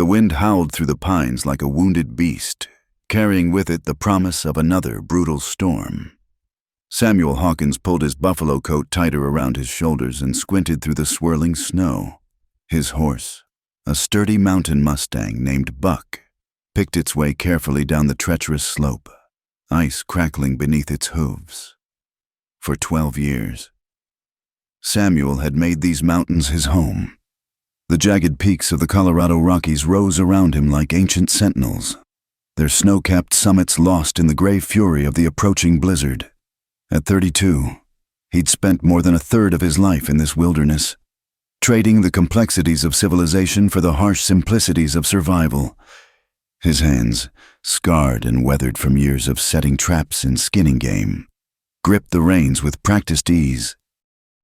The wind howled through the pines like a wounded beast, carrying with it the promise of another brutal storm. Samuel Hawkins pulled his buffalo coat tighter around his shoulders and squinted through the swirling snow. His horse, a sturdy mountain mustang named Buck, picked its way carefully down the treacherous slope, ice crackling beneath its hooves. For 12 years, Samuel had made these mountains his home. The jagged peaks of the Colorado Rockies rose around him like ancient sentinels, their snow-capped summits lost in the gray fury of the approaching blizzard. At 32, he'd spent more than a third of his life in this wilderness, trading the complexities of civilization for the harsh simplicities of survival. His hands, scarred and weathered from years of setting traps and skinning game, gripped the reins with practiced ease.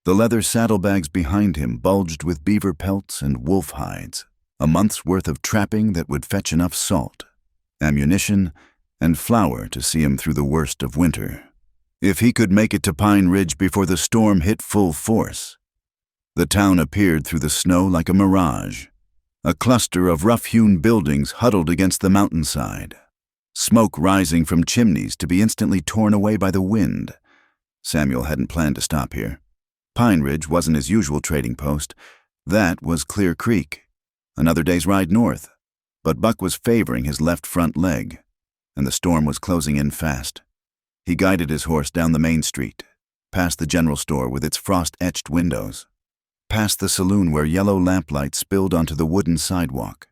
The leather saddlebags behind him bulged with beaver pelts and wolf hides, a month's worth of trapping that would fetch enough salt, ammunition, and flour to see him through the worst of winter. If he could make it to Pine Ridge before the storm hit full force, the town appeared through the snow like a mirage, a cluster of rough-hewn buildings huddled against the mountainside, smoke rising from chimneys to be instantly torn away by the wind. Samuel hadn't planned to stop here. Pine Ridge wasn't his usual trading post. That was Clear Creek, another day's ride north. But Buck was favoring his left front leg, and the storm was closing in fast. He guided his horse down the main street, past the general store with its frost-etched windows, past the saloon where yellow lamplight spilled onto the wooden sidewalk.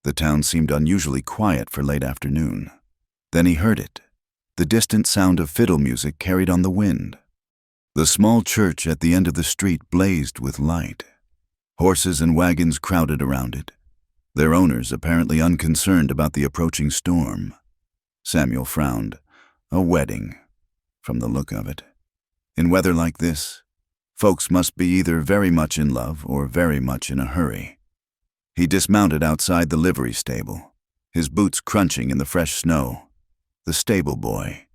The town seemed unusually quiet for late afternoon. Then he heard it, the distant sound of fiddle music carried on the wind. The small church at the end of the street blazed with light. Horses and wagons crowded around it, their owners apparently unconcerned about the approaching storm. Samuel frowned. A wedding, from the look of it. In weather like this, folks must be either very much in love or very much in a hurry. He dismounted outside the livery stable, his boots crunching in the fresh snow. The stable boy,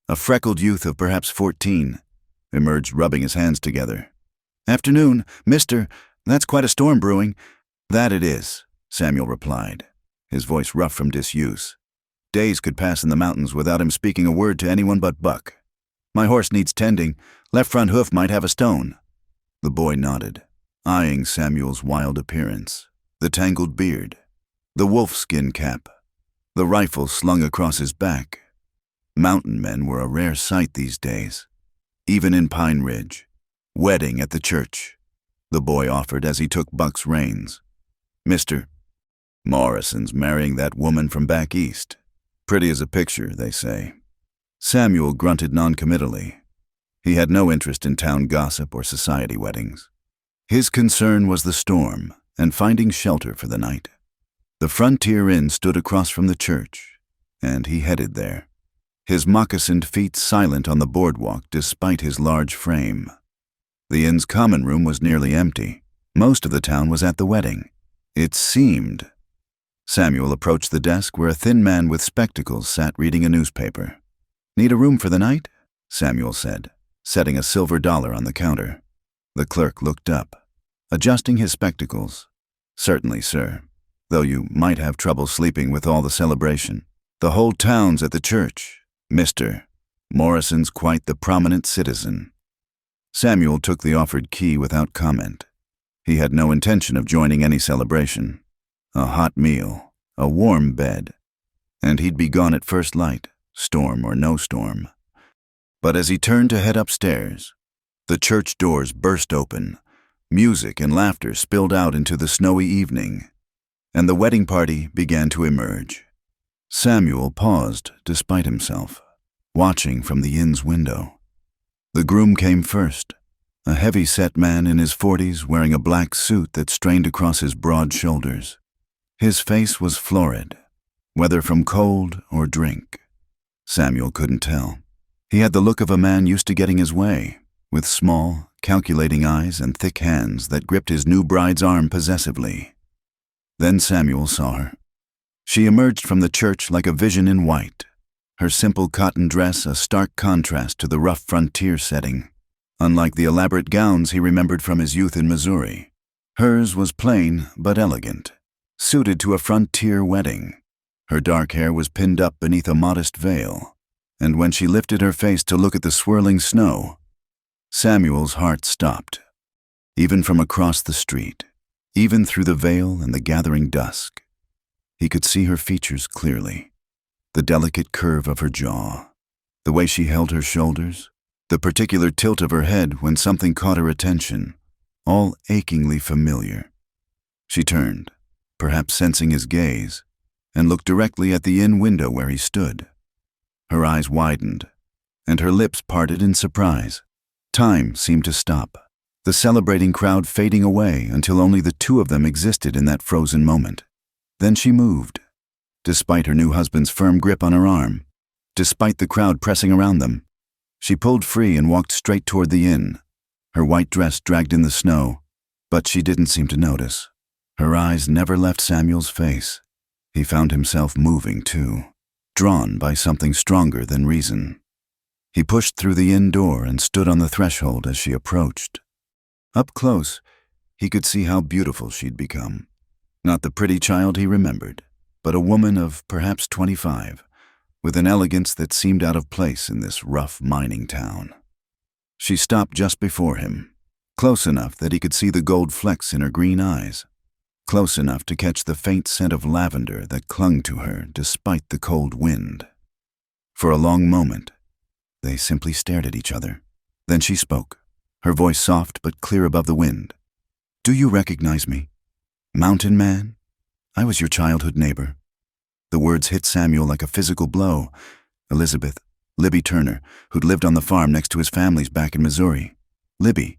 a freckled youth of perhaps 14, emerged rubbing his hands together. "Afternoon, mister. That's quite a storm brewing." "That it is," Samuel replied, his voice rough from disuse. Days could pass in the mountains without him speaking a word to anyone but Buck. "My horse needs tending. Left front hoof might have a stone." The boy nodded, eyeing Samuel's wild appearance, the tangled beard, the wolfskin cap, the rifle slung across his back. Mountain men were a rare sight these days, even in Pine Ridge. "Wedding at the church," the boy offered as he took Buck's reins. "Mr. Morrison's marrying that woman from back east. Pretty as a picture, they say." Samuel grunted noncommittally. He had no interest in town gossip or society weddings. His concern was the storm and finding shelter for the night. The Frontier Inn stood across from the church, and he headed there, his moccasined feet silent on the boardwalk despite his large frame. The inn's common room was nearly empty. Most of the town was at the wedding. It seemed. Samuel approached the desk where a thin man with spectacles sat reading a newspaper. "Need a room for the night?" Samuel said, setting a silver dollar on the counter. The clerk looked up, adjusting his spectacles. "Certainly, sir, though you might have trouble sleeping with all the celebration. The whole town's at the church. Mr. Morrison's quite the prominent citizen." Samuel took the offered key without comment. He had no intention of joining any celebration. A hot meal, a warm bed, and he'd be gone at first light, storm or no storm. But as he turned to head upstairs, the church doors burst open, music and laughter spilled out into the snowy evening, and the wedding party began to emerge. Samuel paused despite himself, watching from the inn's window. The groom came first, a heavy-set man in his 40s wearing a black suit that strained across his broad shoulders. His face was florid, whether from cold or drink. Samuel couldn't tell. He had the look of a man used to getting his way, with small, calculating eyes and thick hands that gripped his new bride's arm possessively. Then Samuel saw her. She emerged from the church like a vision in white, her simple cotton dress a stark contrast to the rough frontier setting. Unlike the elaborate gowns he remembered from his youth in Missouri, hers was plain but elegant. suited to a frontier wedding. Her dark hair was pinned up beneath a modest veil, and when she lifted her face to look at the swirling snow, Samuel's heart stopped. Even from across the street, even through the veil and the gathering dusk, he could see her features clearly. The delicate curve of her jaw, the way she held her shoulders, the particular tilt of her head when something caught her attention, all achingly familiar. She turned, perhaps sensing his gaze, and looked directly at the inn window where he stood. Her eyes widened, and her lips parted in surprise. Time seemed to stop, the celebrating crowd fading away until only the two of them existed in that frozen moment. Then she moved. Despite her new husband's firm grip on her arm, despite the crowd pressing around them, she pulled free and walked straight toward the inn. Her white dress dragged in the snow, but she didn't seem to notice. Her eyes never left Samuel's face. He found himself moving too, drawn by something stronger than reason. He pushed through the inn door and stood on the threshold as she approached. Up close, he could see how beautiful she'd become. Not the pretty child he remembered, but a woman of perhaps 25, with an elegance that seemed out of place in this rough mining town. She stopped just before him, close enough that he could see the gold flecks in her green eyes, close enough to catch the faint scent of lavender that clung to her despite the cold wind. For a long moment, they simply stared at each other. Then she spoke, her voice soft but clear above the wind. "Do you recognize me? Mountain Man? I was your childhood neighbor." The words hit Samuel like a physical blow. Elizabeth, Libby Turner, who'd lived on the farm next to his family's back in Missouri. Libby,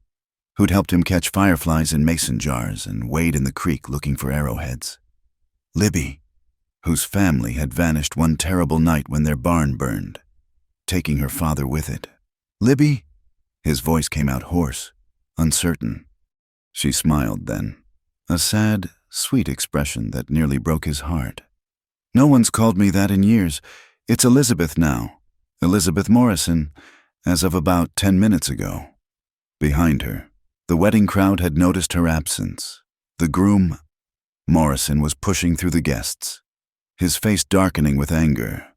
who'd helped him catch fireflies in mason jars and wade in the creek looking for arrowheads. Libby, whose family had vanished one terrible night when their barn burned, taking her father with it. "Libby?" His voice came out hoarse, uncertain. She smiled then, a sad, sweet expression that nearly broke his heart. "No one's called me that in years. It's Elizabeth now. Elizabeth Morrison, as of about 10 minutes ago." Behind her, the wedding crowd had noticed her absence. The groom, Morrison, was pushing through the guests, his face darkening with anger.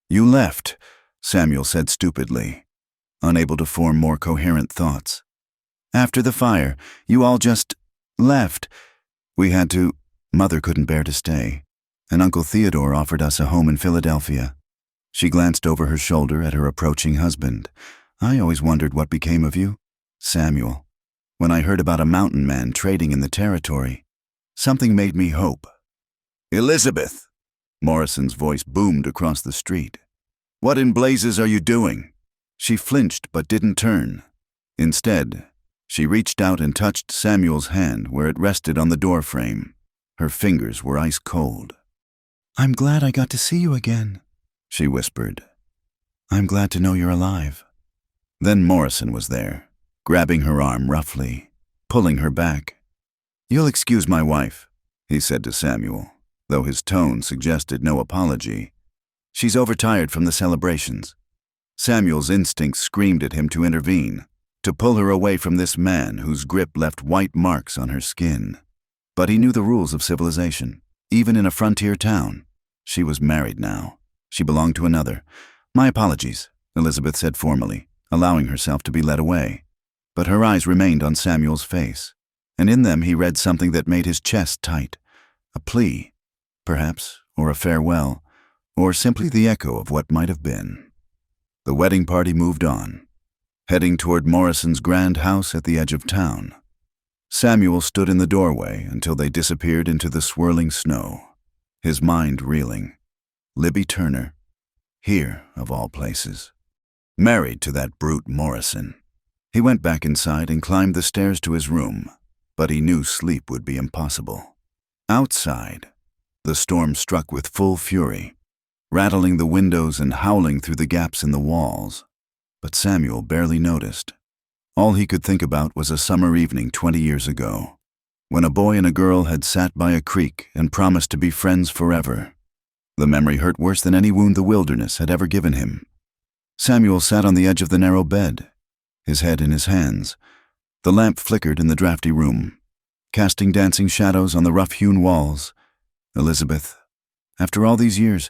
"You left," Samuel said stupidly, unable to form more coherent thoughts. "After the fire, you all just left. We had to. Mother couldn't bear to stay, and Uncle Theodore offered us a home in Philadelphia." She glanced over her shoulder at her approaching husband. "I always wondered what became of you, Samuel. When I heard about a mountain man trading in the territory, something made me hope." "Elizabeth!" Morrison's voice boomed across the street. "What in blazes are you doing?" She flinched but didn't turn. Instead, she reached out and touched Samuel's hand where it rested on the doorframe. Her fingers were ice cold. "I'm glad I got to see you again," she whispered. "I'm glad to know you're alive." Then Morrison was there, grabbing her arm roughly, pulling her back. "You'll excuse my wife," he said to Samuel, though his tone suggested no apology. "She's overtired from the celebrations." Samuel's instincts screamed at him to intervene, to pull her away from this man whose grip left white marks on her skin. But he knew the rules of civilization, even in a frontier town. She was married now. She belonged to another. "My apologies," Elizabeth said formally, allowing herself to be led away. But her eyes remained on Samuel's face, and in them he read something that made his chest tight. A plea, perhaps, or a farewell, or simply the echo of what might have been. The wedding party moved on, heading toward Morrison's grand house at the edge of town. Samuel stood in the doorway until they disappeared into the swirling snow, his mind reeling. Libby Turner, here of all places, married to that brute Morrison. He went back inside and climbed the stairs to his room, but he knew sleep would be impossible. Outside, the storm struck with full fury, rattling the windows and howling through the gaps in the walls. But Samuel barely noticed. All he could think about was a summer evening 20 years ago, when a boy and a girl had sat by a creek and promised to be friends forever. The memory hurt worse than any wound the wilderness had ever given him. Samuel sat on the edge of the narrow bed, his head in his hands. The lamp flickered in the drafty room, casting dancing shadows on the rough-hewn walls Elizabeth. After all these years,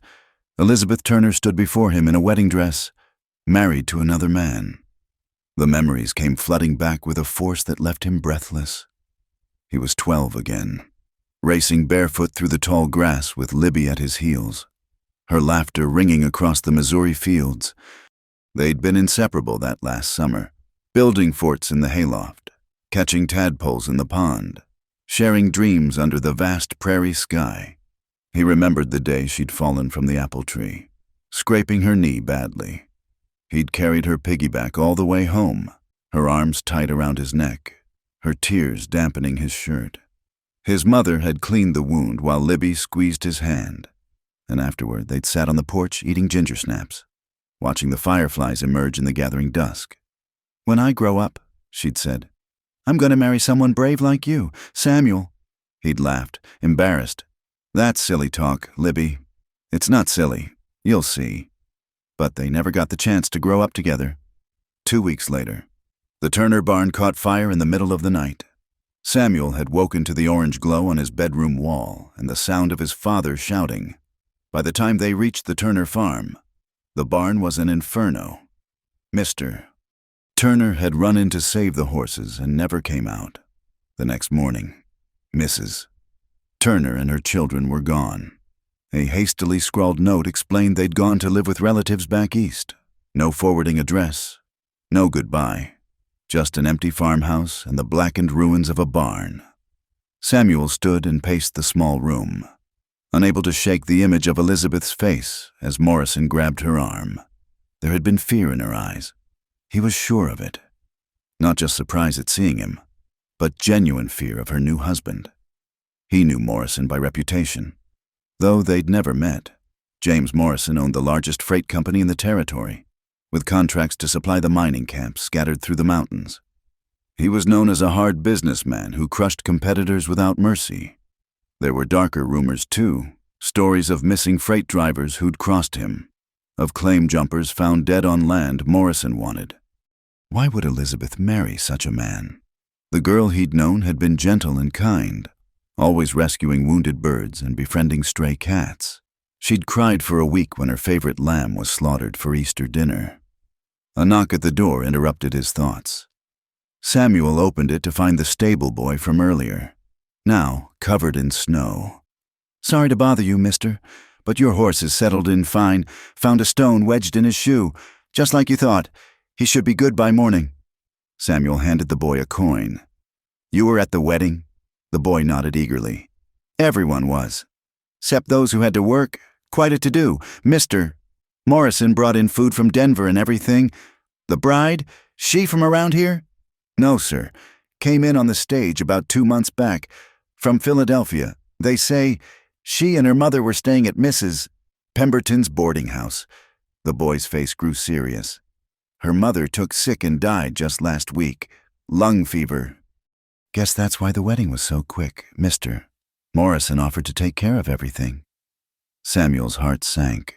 Elizabeth Turner stood before him in a wedding dress, married to another man. The memories came flooding back with a force that left him breathless. He was 12 again, racing barefoot through the tall grass with Libby at his heels, her laughter ringing across the Missouri fields. They'd been inseparable that last summer, building forts in the hayloft, catching tadpoles in the pond, sharing dreams under the vast prairie sky. He remembered the day she'd fallen from the apple tree, scraping her knee badly. He'd carried her piggyback all the way home, her arms tight around his neck, her tears dampening his shirt. His mother had cleaned the wound while Libby squeezed his hand, and afterward they'd sat on the porch eating ginger snaps, watching the fireflies emerge in the gathering dusk. "When I grow up," she'd said, "I'm going to marry someone brave like you, Samuel." He'd laughed, embarrassed. "That's silly talk, Libby." "It's not silly. You'll see." But they never got the chance to grow up together. 2 weeks later, the Turner barn caught fire in the middle of the night. Samuel had woken to the orange glow on his bedroom wall and the sound of his father shouting. By the time they reached the Turner farm, the barn was an inferno. Mr. Turner had run in to save the horses and never came out. The next morning, Mrs. Turner and her children were gone. A hastily scrawled note explained they'd gone to live with relatives back east. No forwarding address, no goodbye, just an empty farmhouse and the blackened ruins of a barn. Samuel stood and paced the small room, unable to shake the image of Elizabeth's face as Morrison grabbed her arm. There had been fear in her eyes. He was sure of it. Not just surprise at seeing him, but genuine fear of her new husband. He knew Morrison by reputation. Though they'd never met, James Morrison owned the largest freight company in the territory, with contracts to supply the mining camps scattered through the mountains. He was known as a hard businessman who crushed competitors without mercy. There were darker rumors, too, stories of missing freight drivers who'd crossed him, of claim jumpers found dead on land Morrison wanted. Why would Elizabeth marry such a man? The girl he'd known had been gentle and kind, always rescuing wounded birds and befriending stray cats. She'd cried for a week when her favorite lamb was slaughtered for Easter dinner. A knock at the door interrupted his thoughts. Samuel opened it to find the stable boy from earlier, now covered in snow. "Sorry to bother you, mister, but your horse is settled in fine. Found a stone wedged in his shoe, just like you thought. He should be good by morning." Samuel handed the boy a coin. "You were at the wedding?" The boy nodded eagerly. "Everyone was. 'Cept those who had to work. Quite a to-do. Mister Morrison brought in food from Denver and everything. The bride, she from around here?" "No, sir. Came in on the stage about 2 months back. From Philadelphia. They say she and her mother were staying at Mrs. Pemberton's boarding house." The boy's face grew serious. "Her mother took sick and died just last week. Lung fever." "Guess that's why the wedding was so quick, mister. Morrison offered to take care of everything." Samuel's heart sank.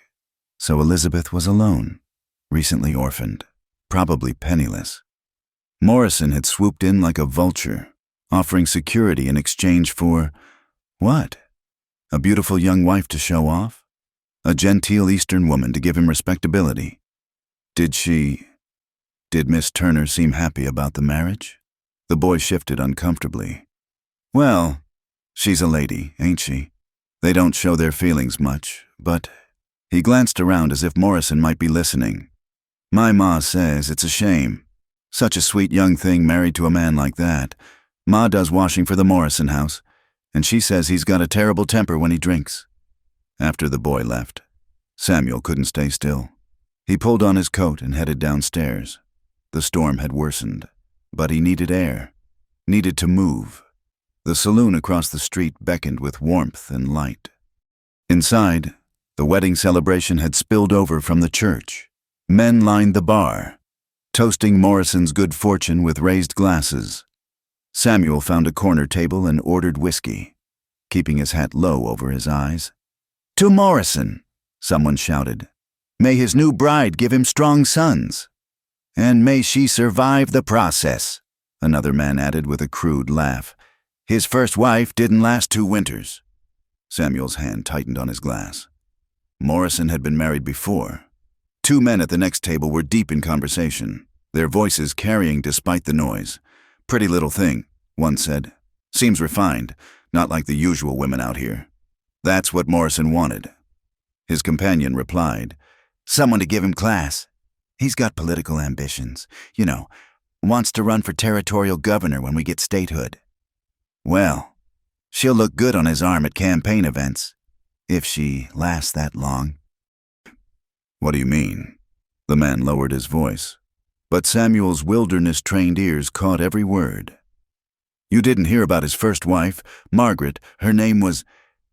So Elizabeth was alone, recently orphaned, probably penniless. Morrison had swooped in like a vulture, offering security in exchange for what? A beautiful young wife to show off? A genteel Eastern woman to give him respectability? Did Miss Turner seem happy about the marriage? The boy shifted uncomfortably. "Well, she's a lady, ain't she? They don't show their feelings much, but—" He glanced around as if Morrison might be listening. "My ma says it's a shame. Such a sweet young thing married to a man like that. Ma does washing for the Morrison house, and she says he's got a terrible temper when he drinks." After the boy left, Samuel couldn't stay still. He pulled on his coat and headed downstairs. The storm had worsened, but he needed air, needed to move. The saloon across the street beckoned with warmth and light. Inside, the wedding celebration had spilled over from the church. Men lined the bar, toasting Morrison's good fortune with raised glasses. Samuel found a corner table and ordered whiskey, keeping his hat low over his eyes. "To Morrison," someone shouted. "May his new bride give him strong sons. And may she survive the process," another man added with a crude laugh. "His first wife didn't last 2 winters." Samuel's hand tightened on his glass. Morrison had been married before. Two men at the next table were deep in conversation, their voices carrying despite the noise. "Pretty little thing," one said. "Seems refined, not like the usual women out here." That's what Morrison wanted. His companion replied, "Someone to give him class. He's got political ambitions. Wants to run for territorial governor when we get statehood. Well, she'll look good on his arm at campaign events, if she lasts that long." "What do you mean?" The man lowered his voice, but Samuel's wilderness-trained ears caught every word. "You didn't hear about his first wife, Margaret, her name was,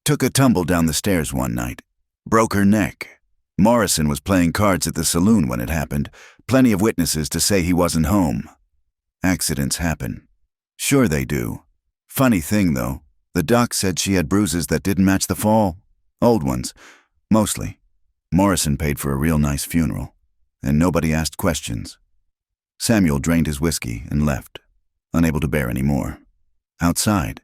took a tumble down the stairs one night. Broke her neck. Morrison was playing cards at the saloon when it happened. Plenty of witnesses to say he wasn't home. Accidents happen. Sure they do. Funny thing, though, the doc said she had bruises that didn't match the fall. Old ones, mostly. Morrison paid for a real nice funeral, and nobody asked questions." Samuel drained his whiskey and left, unable to bear any more. Outside,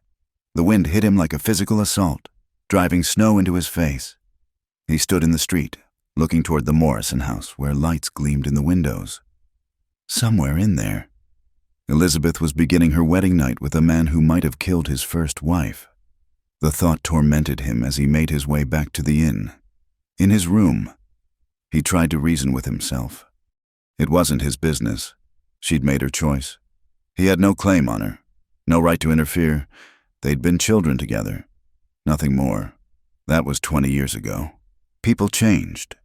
the wind hit him like a physical assault, driving snow into his face. He stood in the street, looking toward the Morrison house where lights gleamed in the windows. Somewhere in there, Elizabeth was beginning her wedding night with a man who might have killed his first wife. The thought tormented him as he made his way back to the inn. In his room, he tried to reason with himself. It wasn't his business. She'd made her choice. He had no claim on her, no right to interfere. They'd been children together. Nothing more. That was 20 years ago. People changed,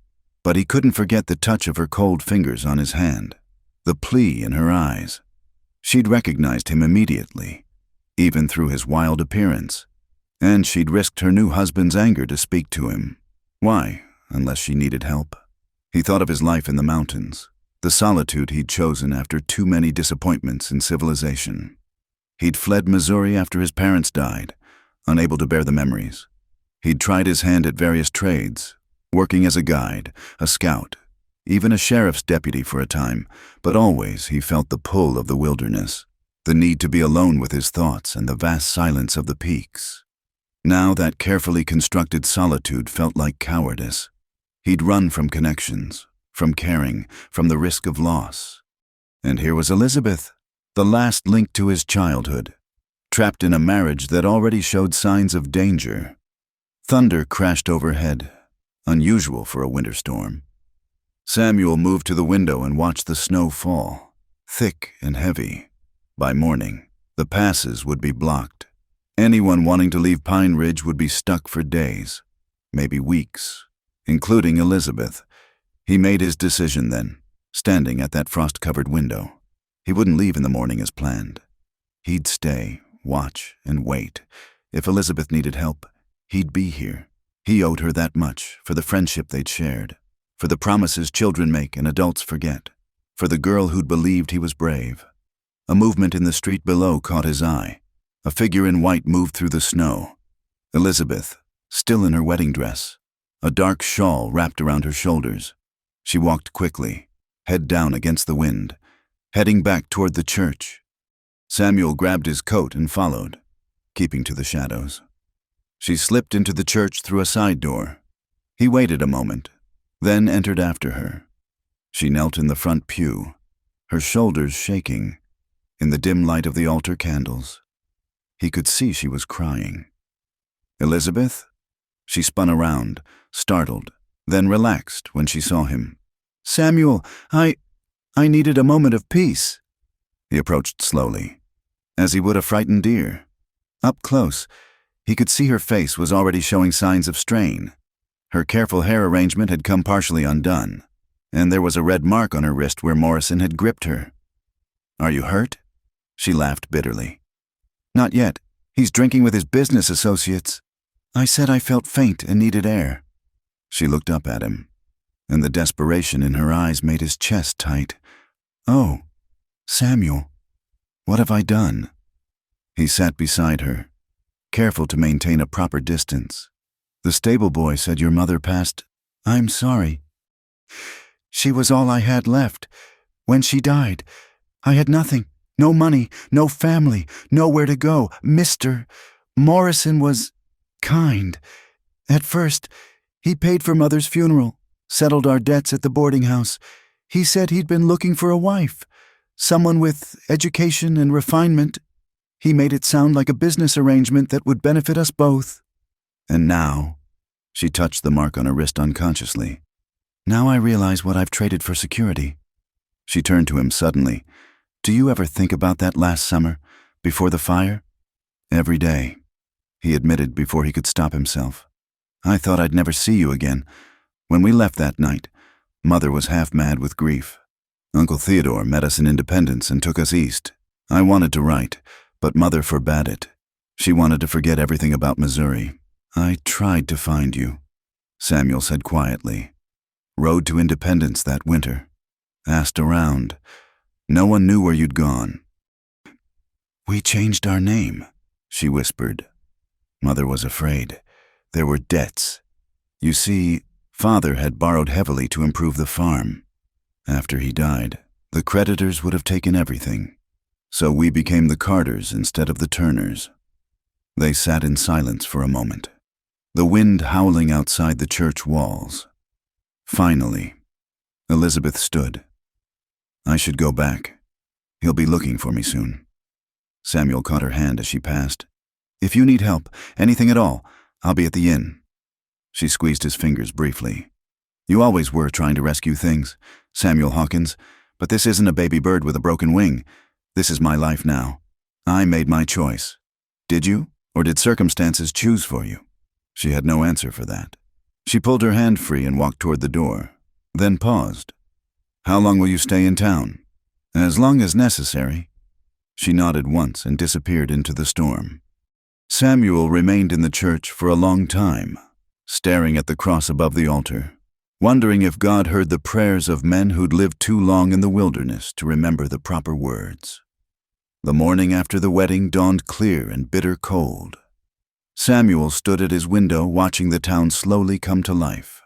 but he couldn't forget the touch of her cold fingers on his hand, the plea in her eyes. She'd recognized him immediately, even through his wild appearance, and she'd risked her new husband's anger to speak to him. Why, unless she needed help? He thought of his life in the mountains, the solitude he'd chosen after too many disappointments in civilization. He'd fled Missouri after his parents died, unable to bear the memories. He'd tried his hand at various trades, working as a guide, a scout, even a sheriff's deputy for a time, but always he felt the pull of the wilderness, the need to be alone with his thoughts and the vast silence of the peaks. Now that carefully constructed solitude felt like cowardice. He'd run from connections, from caring, from the risk of loss. And here was Elizabeth, the last link to his childhood, trapped in a marriage that already showed signs of danger. Thunder crashed overhead, unusual for a winter storm. Samuel moved to the window and watched the snow fall, thick and heavy. By morning, the passes would be blocked. Anyone wanting to leave Pine Ridge would be stuck for days, maybe weeks, including Elizabeth. He made his decision then, standing at that frost-covered window. He wouldn't leave in the morning as planned. He'd stay, watch, and wait. If Elizabeth needed help, he'd be here. He owed her that much for the friendship they'd shared, for the promises children make and adults forget, for the girl who'd believed he was brave. A movement in the street below caught his eye. A figure in white moved through the snow. Elizabeth, still in her wedding dress, a dark shawl wrapped around her shoulders. She walked quickly, head down against the wind, heading back toward the church. Samuel grabbed his coat and followed, keeping to the shadows. She slipped into the church through a side door. He waited a moment, then entered after her. She knelt in the front pew, her shoulders shaking, in the dim light of the altar candles. He could see she was crying. "Elizabeth?" She spun around, startled, then relaxed when she saw him. "Samuel, I needed a moment of peace." He approached slowly, as he would a frightened deer. Up close, he could see her face was already showing signs of strain. Her careful hair arrangement had come partially undone, and there was a red mark on her wrist where Morrison had gripped her. "Are you hurt?" She laughed bitterly. "Not yet. He's drinking with his business associates. I said I felt faint and needed air." She looked up at him, and the desperation in her eyes made his chest tight. "Oh, Samuel, what have I done?" He sat beside her, careful to maintain a proper distance. "The stable boy said your mother passed. I'm sorry. She was all I had left. When she died, I had nothing. No money, no family, nowhere to go. Mr. Morrison was kind. At first, he paid for Mother's funeral, settled our debts at the boarding house. He said he'd been looking for a wife, someone with education and refinement. He made it sound like a business arrangement that would benefit us both. And now, she touched the mark on her wrist unconsciously. Now I realize what I've traded for security. She turned to him suddenly. Do you ever think about that last summer, before the fire? Every day, he admitted before he could stop himself. I thought I'd never see you again. When we left that night, Mother was half mad with grief. Uncle Theodore met us in Independence and took us east. I wanted to write, but Mother forbade it. She wanted to forget everything about Missouri. I tried to find you, Samuel said quietly. Rode to Independence that winter. Asked around. No one knew where you'd gone. We changed our name, she whispered. Mother was afraid. There were debts. You see, Father had borrowed heavily to improve the farm. After he died, the creditors would have taken everything. So we became the Carters instead of the Turners. They sat in silence for a moment, the wind howling outside the church walls. Finally, Elizabeth stood. I should go back. He'll be looking for me soon. Samuel caught her hand as she passed. If you need help, anything at all, I'll be at the inn. She squeezed his fingers briefly. You always were trying to rescue things, Samuel Hawkins, but this isn't a baby bird with a broken wing. This is my life now. I made my choice. Did you, or did circumstances choose for you? She had no answer for that. She pulled her hand free and walked toward the door, then paused. How long will you stay in town? As long as necessary. She nodded once and disappeared into the storm. Samuel remained in the church for a long time, staring at the cross above the altar, wondering if God heard the prayers of men who'd lived too long in the wilderness to remember the proper words. The morning after the wedding dawned clear and bitter cold. Samuel stood at his window watching the town slowly come to life,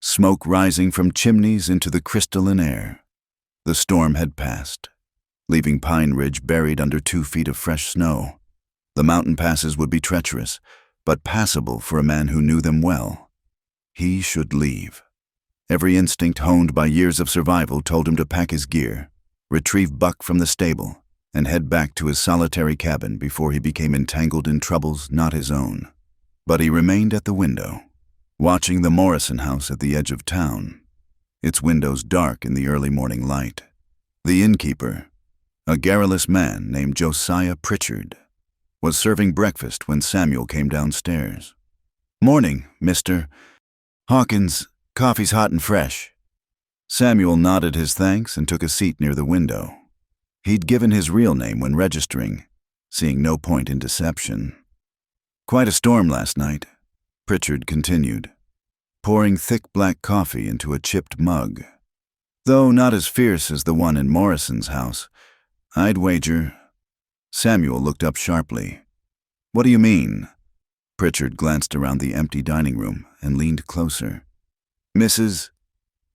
smoke rising from chimneys into the crystalline air. The storm had passed, leaving Pine Ridge buried under 2 feet of fresh snow. The mountain passes would be treacherous, but passable for a man who knew them well. He should leave. Every instinct honed by years of survival told him to pack his gear, retrieve Buck from the stable, and head back to his solitary cabin before he became entangled in troubles not his own. But he remained at the window, watching the Morrison house at the edge of town, its windows dark in the early morning light. The innkeeper, a garrulous man named Josiah Pritchard, was serving breakfast when Samuel came downstairs. Morning, Mr. Hawkins. Coffee's hot and fresh. Samuel nodded his thanks and took a seat near the window. He'd given his real name when registering, seeing no point in deception. Quite a storm last night, Pritchard continued, pouring thick black coffee into a chipped mug. Though not as fierce as the one in Morrison's house, I'd wager. Samuel looked up sharply. What do you mean? Pritchard glanced around the empty dining room and leaned closer. Mrs.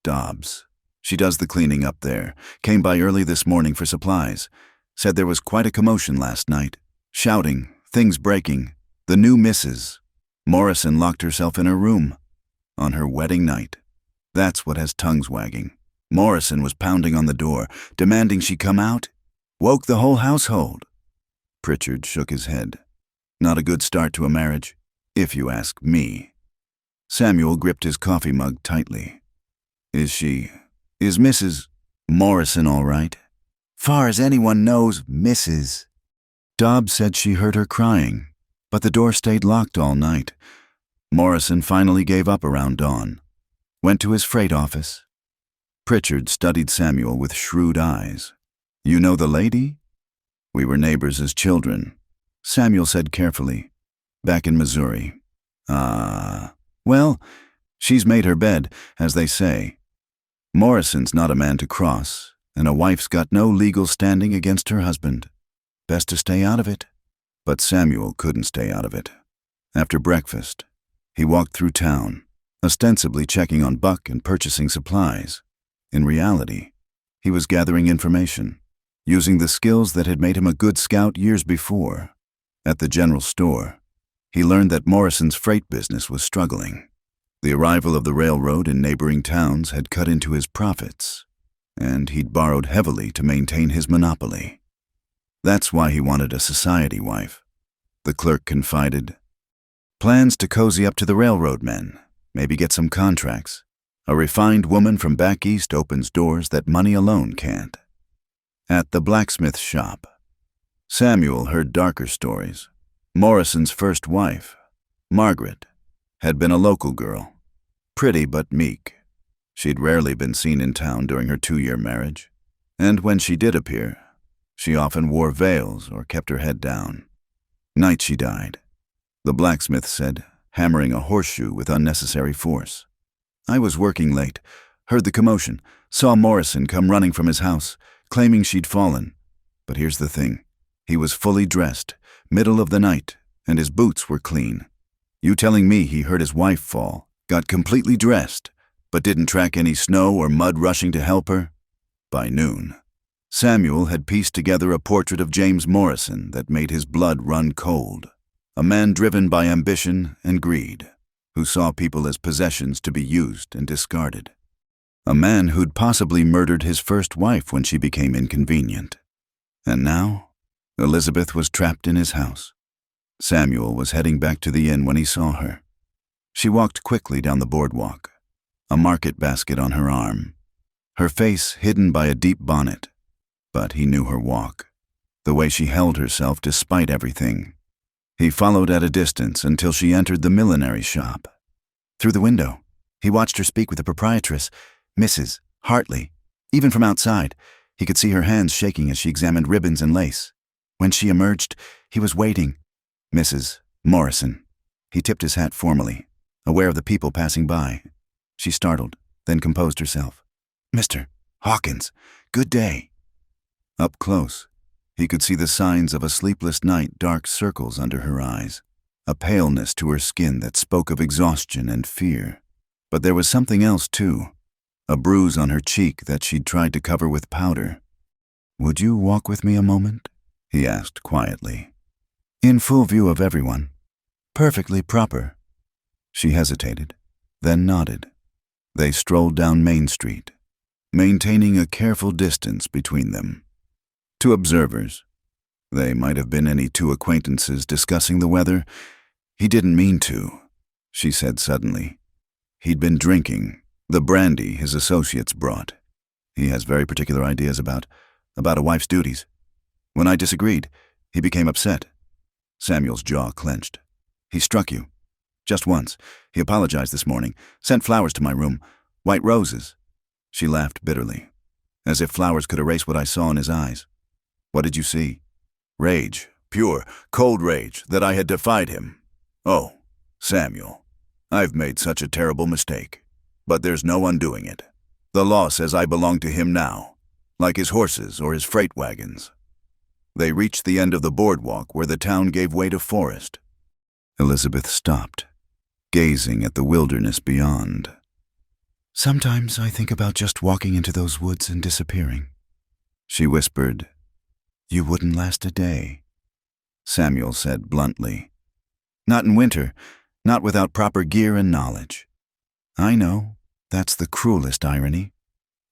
Dobbs. She does the cleaning up there. Came by early this morning for supplies. Said there was quite a commotion last night. Shouting, things breaking. The new Mrs. Morrison locked herself in her room. On her wedding night. That's what has tongues wagging. Morrison was pounding on the door, demanding she come out. Woke the whole household. Pritchard shook his head. Not a good start to a marriage, if you ask me. Samuel gripped his coffee mug tightly. Is Mrs. Morrison all right? Far as anyone knows, Mrs. Dobbs said she heard her crying, but the door stayed locked all night. Morrison finally gave up around dawn. Went to his freight office. Pritchard studied Samuel with shrewd eyes. You know the lady? We were neighbors as children, Samuel said carefully. Back in Missouri. Well, she's made her bed, as they say. Morrison's not a man to cross, and a wife's got no legal standing against her husband. Best to stay out of it. But Samuel couldn't stay out of it. After breakfast, he walked through town, ostensibly checking on Buck and purchasing supplies. In reality, he was gathering information, using the skills that had made him a good scout years before. At the general store, he learned that Morrison's freight business was struggling. The arrival of the railroad in neighboring towns had cut into his profits, and he'd borrowed heavily to maintain his monopoly. That's why he wanted a society wife, the clerk confided. Plans to cozy up to the railroad men, maybe get some contracts. A refined woman from back east opens doors that money alone can't. At the blacksmith shop, Samuel heard darker stories. Morrison's first wife, Margaret, had been a local girl, pretty but meek. She'd rarely been seen in town during her 2-year marriage, and when she did appear, she often wore veils or kept her head down. Night she died, the blacksmith said, hammering a horseshoe with unnecessary force. I was working late, heard the commotion, saw Morrison come running from his house, claiming she'd fallen. But here's the thing. He was fully dressed, middle of the night, and his boots were clean. You telling me he heard his wife fall, got completely dressed, but didn't track any snow or mud rushing to help her? By noon, Samuel had pieced together a portrait of James Morrison that made his blood run cold. A man driven by ambition and greed, who saw people as possessions to be used and discarded. A man who'd possibly murdered his first wife when she became inconvenient. And now, Elizabeth was trapped in his house. Samuel was heading back to the inn when he saw her. She walked quickly down the boardwalk, a market basket on her arm, her face hidden by a deep bonnet. But he knew her walk, the way she held herself despite everything. He followed at a distance until she entered the millinery shop. Through the window, he watched her speak with the proprietress, Mrs. Hartley. Even from outside, he could see her hands shaking as she examined ribbons and lace. When she emerged, he was waiting. Mrs. Morrison. He tipped his hat formally, aware of the people passing by. She startled, then composed herself. Mr. Hawkins, good day. Up close, he could see the signs of a sleepless night, dark circles under her eyes, a paleness to her skin that spoke of exhaustion and fear. But there was something else too, a bruise on her cheek that she'd tried to cover with powder. Would you walk with me a moment? He asked quietly. In full view of everyone. Perfectly proper. She hesitated, then nodded. They strolled down Main Street, maintaining a careful distance between them. To observers, they might have been any two acquaintances discussing the weather. He didn't mean to, she said suddenly. He'd been drinking, the brandy his associates brought. He has very particular ideas about a wife's duties. When I disagreed, he became upset. Samuel's jaw clenched. He struck you. Just once. He apologized this morning, sent flowers to my room, white roses. She laughed bitterly, as if flowers could erase what I saw in his eyes. What did you see? Rage, pure, cold rage, that I had defied him. Oh, Samuel, I've made such a terrible mistake. But there's no undoing it. The law says I belong to him now, like his horses or his freight wagons. They reached the end of the boardwalk where the town gave way to forest. Elizabeth stopped, gazing at the wilderness beyond. Sometimes I think about just walking into those woods and disappearing. She whispered, You wouldn't last a day, Samuel said bluntly. Not in winter, not without proper gear and knowledge. I know, that's the cruelest irony,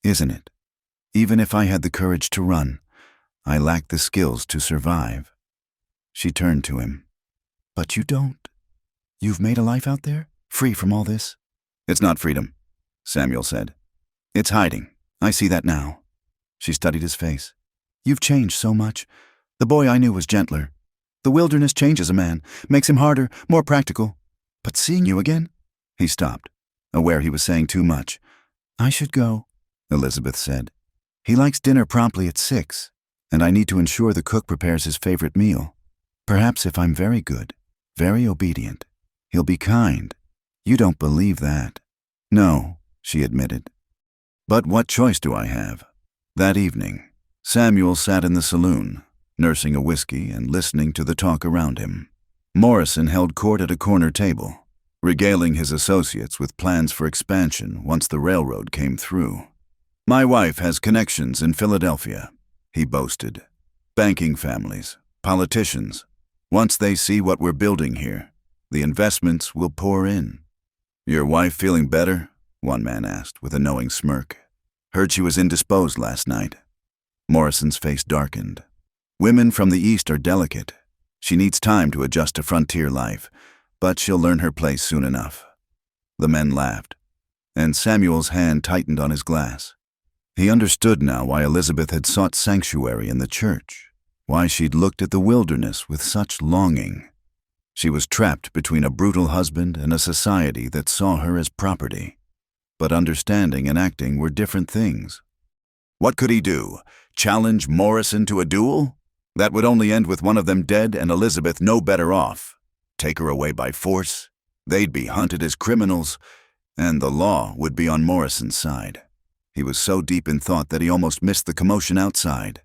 isn't it? Even if I had the courage to run, I lack the skills to survive. She turned to him. But you don't. You've made a life out there, free from all this? It's not freedom, Samuel said. It's hiding. I see that now. She studied his face. You've changed so much. The boy I knew was gentler. The wilderness changes a man, makes him harder, more practical. But seeing you again? He stopped, aware he was saying too much. I should go, Elizabeth said. He likes dinner promptly at 6, and I need to ensure the cook prepares his favorite meal. Perhaps if I'm very good, very obedient, he'll be kind. You don't believe that. No, she admitted. But what choice do I have? That evening, Samuel sat in the saloon, nursing a whiskey and listening to the talk around him. Morrison held court at a corner table, regaling his associates with plans for expansion once the railroad came through. My wife has connections in Philadelphia, he boasted. Banking families, politicians. Once they see what we're building here, The investments will pour in. Your wife feeling better? One man asked with a knowing smirk. Heard she was indisposed last night. Morrison's face darkened. Women from the East are delicate. She needs time to adjust to frontier life, but she'll learn her place soon enough. The men laughed, and Samuel's hand tightened on his glass. He understood now why Elizabeth had sought sanctuary in the church, why she'd looked at the wilderness with such longing. She was trapped between a brutal husband and a society that saw her as property. But understanding and acting were different things. What could he do? Challenge Morrison to a duel? That would only end with one of them dead and Elizabeth no better off. Take her away by force? They'd be hunted as criminals, and the law would be on Morrison's side. He was so deep in thought that he almost missed the commotion outside.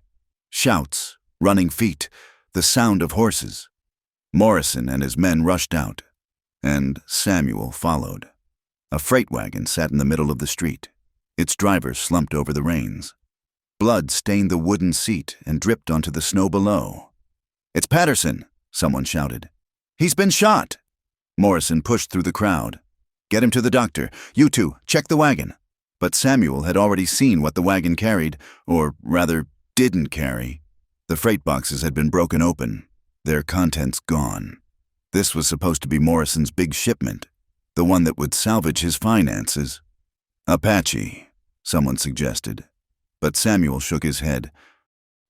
Shouts, running feet, the sound of horses. Morrison and his men rushed out, and Samuel followed. A freight wagon sat in the middle of the street. Its driver slumped over the reins. Blood stained the wooden seat and dripped onto the snow below. "It's Patterson," someone shouted. "He's been shot." Morrison pushed through the crowd. "Get him to the doctor. You two, check the wagon." But Samuel had already seen what the wagon carried, or rather, didn't carry. The freight boxes had been broken open, their contents gone. This was supposed to be Morrison's big shipment, the one that would salvage his finances. "Apache," someone suggested, but Samuel shook his head.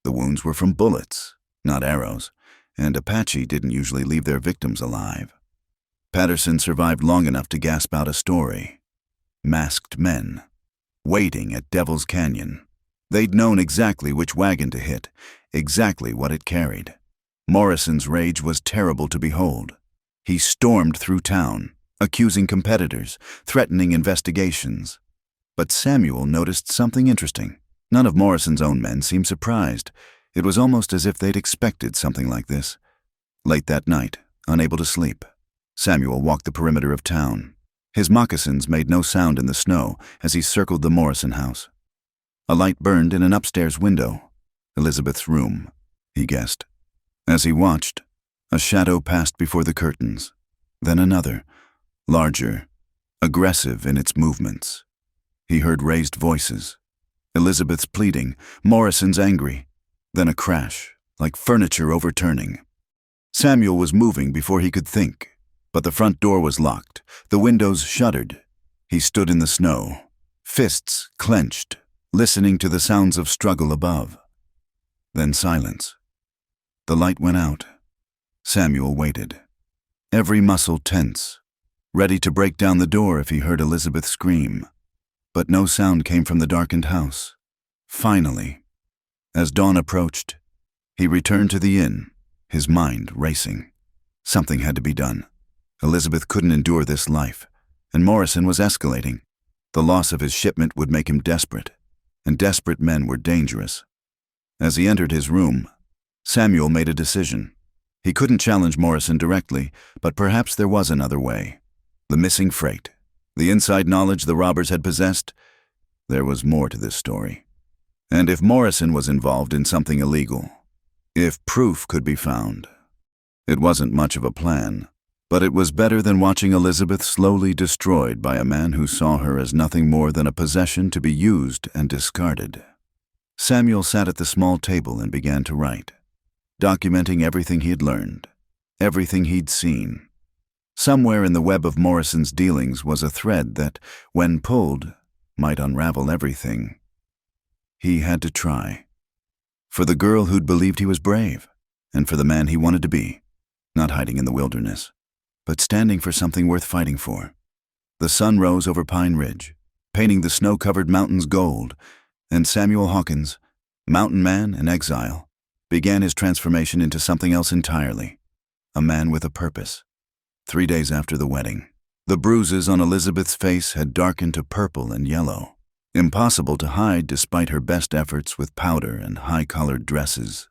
The wounds were from bullets, not arrows, and Apache didn't usually leave their victims alive. Patterson survived long enough to gasp out a story. Masked men, waiting at Devil's Canyon. They'd known exactly which wagon to hit, exactly what it carried. Morrison's rage was terrible to behold. He stormed through town, accusing competitors, threatening investigations. But Samuel noticed something interesting. None of Morrison's own men seemed surprised. It was almost as if they'd expected something like this. Late that night, unable to sleep, Samuel walked the perimeter of town. His moccasins made no sound in the snow as he circled the Morrison house. A light burned in an upstairs window. Elizabeth's room, he guessed. As he watched, a shadow passed before the curtains, then another, larger, aggressive in its movements. He heard raised voices. Elizabeth's pleading, Morrison's angry, then a crash, like furniture overturning. Samuel was moving before he could think, but the front door was locked, the windows shuttered. He stood in the snow, fists clenched, listening to the sounds of struggle above. Then silence. The light went out. Samuel waited, every muscle tense, ready to break down the door if he heard Elizabeth scream. But no sound came from the darkened house. Finally, as dawn approached, he returned to the inn, his mind racing. Something had to be done. Elizabeth couldn't endure this life, and Morrison was escalating. The loss of his shipment would make him desperate, and desperate men were dangerous. As he entered his room, Samuel made a decision. He couldn't challenge Morrison directly, but perhaps there was another way. The missing freight, the inside knowledge the robbers had possessed. There was more to this story. And if Morrison was involved in something illegal, if proof could be found. It wasn't much of a plan, but it was better than watching Elizabeth slowly destroyed by a man who saw her as nothing more than a possession to be used and discarded. Samuel sat at the small table and began to write, documenting everything he had learned, everything he'd seen. Somewhere in the web of Morrison's dealings was a thread that, when pulled, might unravel everything. He had to try. For the girl who'd believed he was brave, and for the man he wanted to be, not hiding in the wilderness, but standing for something worth fighting for. The sun rose over Pine Ridge, painting the snow-covered mountains gold, and Samuel Hawkins, mountain man and exile, began his transformation into something else entirely, a man with a purpose. 3 days after the wedding, the bruises on Elizabeth's face had darkened to purple and yellow, impossible to hide despite her best efforts with powder and high-collared dresses.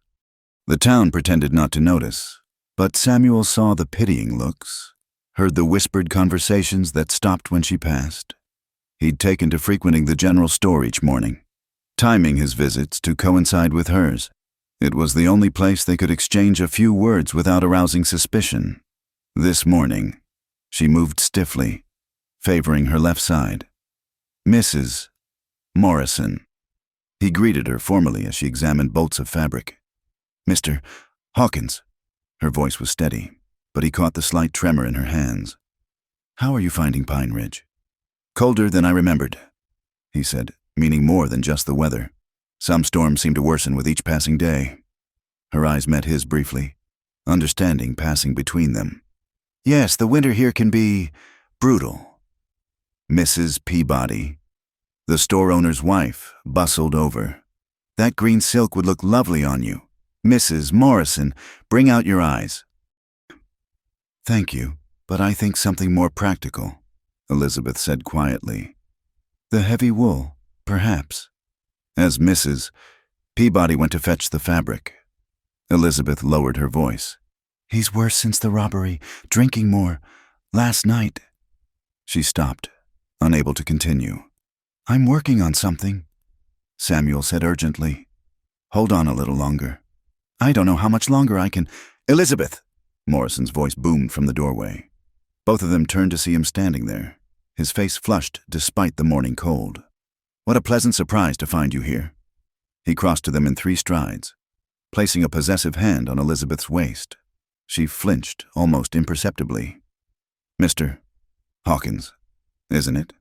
The town pretended not to notice, but Samuel saw the pitying looks, heard the whispered conversations that stopped when she passed. He'd taken to frequenting the general store each morning, timing his visits to coincide with hers. It was the only place they could exchange a few words without arousing suspicion. This morning, she moved stiffly, favoring her left side. Mrs. Morrison. He greeted her formally as she examined bolts of fabric. Mr. Hawkins. Her voice was steady, but he caught the slight tremor in her hands. How are you finding Pine Ridge? Colder than I remembered, he said, meaning more than just the weather. Some storms seemed to worsen with each passing day. Her eyes met his briefly, understanding passing between them. Yes, the winter here can be brutal. Mrs. Peabody, the store owner's wife, bustled over. That green silk would look lovely on you. Mrs. Morrison, bring out your eyes. Thank you, but I think something more practical, Elizabeth said quietly. The heavy wool, perhaps. As Mrs. Peabody went to fetch the fabric, Elizabeth lowered her voice. He's worse since the robbery, drinking more. Last night. She stopped, unable to continue. I'm working on something, Samuel said urgently. Hold on a little longer. I don't know how much longer I can. Elizabeth! Morrison's voice boomed from the doorway. Both of them turned to see him standing there, his face flushed despite the morning cold. What a pleasant surprise to find you here. He crossed to them in 3 strides, placing a possessive hand on Elizabeth's waist. She flinched almost imperceptibly. Mr. Hawkins, isn't it?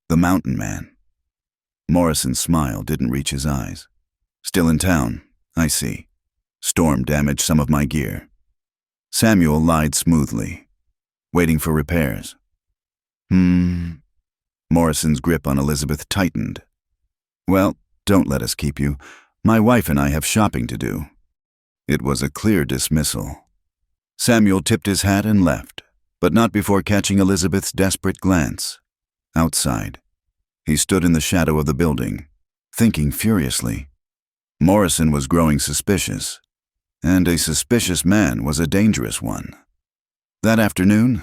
The mountain man. Morrison's smile didn't reach his eyes. Still in town, I see. Storm damaged some of my gear. Samuel lied smoothly, waiting for repairs. Morrison's grip on Elizabeth tightened. Well, don't let us keep you. My wife and I have shopping to do. It was a clear dismissal. Samuel tipped his hat and left, but not before catching Elizabeth's desperate glance. Outside, he stood in the shadow of the building, thinking furiously. Morrison was growing suspicious, and a suspicious man was a dangerous one. That afternoon,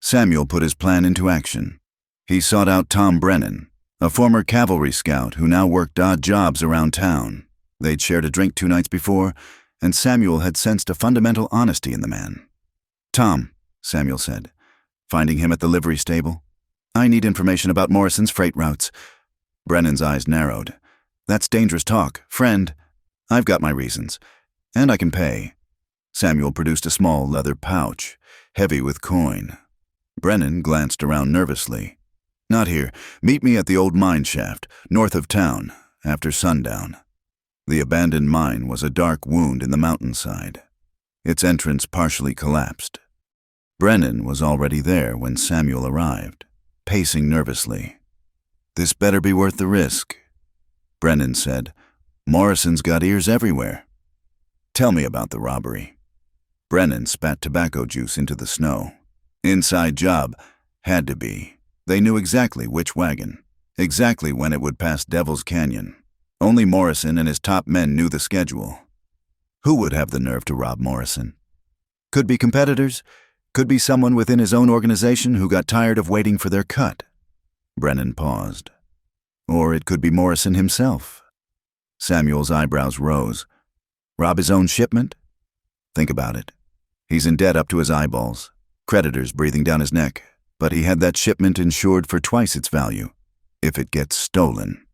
Samuel put his plan into action. He sought out Tom Brennan, a former cavalry scout who now worked odd jobs around town. They'd shared a drink 2 nights before, and Samuel had sensed a fundamental honesty in the man. Tom, Samuel said, finding him at the livery stable. I need information about Morrison's freight routes. Brennan's eyes narrowed. That's dangerous talk. Friend, I've got my reasons, and I can pay. Samuel produced a small leather pouch, heavy with coin. Brennan glanced around nervously. Not here. Meet me at the old mine shaft, north of town, after sundown. The abandoned mine was a dark wound in the mountainside. Its entrance partially collapsed. Brennan was already there when Samuel arrived, pacing nervously. This better be worth the risk, Brennan said. Morrison's got ears everywhere. Tell me about the robbery. Brennan spat tobacco juice into the snow. Inside job. Had to be. They knew exactly which wagon, exactly when it would pass Devil's Canyon. Only Morrison and his top men knew the schedule. Who would have the nerve to rob Morrison? Could be competitors, could be someone within his own organization who got tired of waiting for their cut. Brennan paused. Or it could be Morrison himself. Samuel's eyebrows rose. Rob his own shipment? Think about it. He's in debt up to his eyeballs, creditors breathing down his neck, but he had that shipment insured for twice its value, if it gets stolen.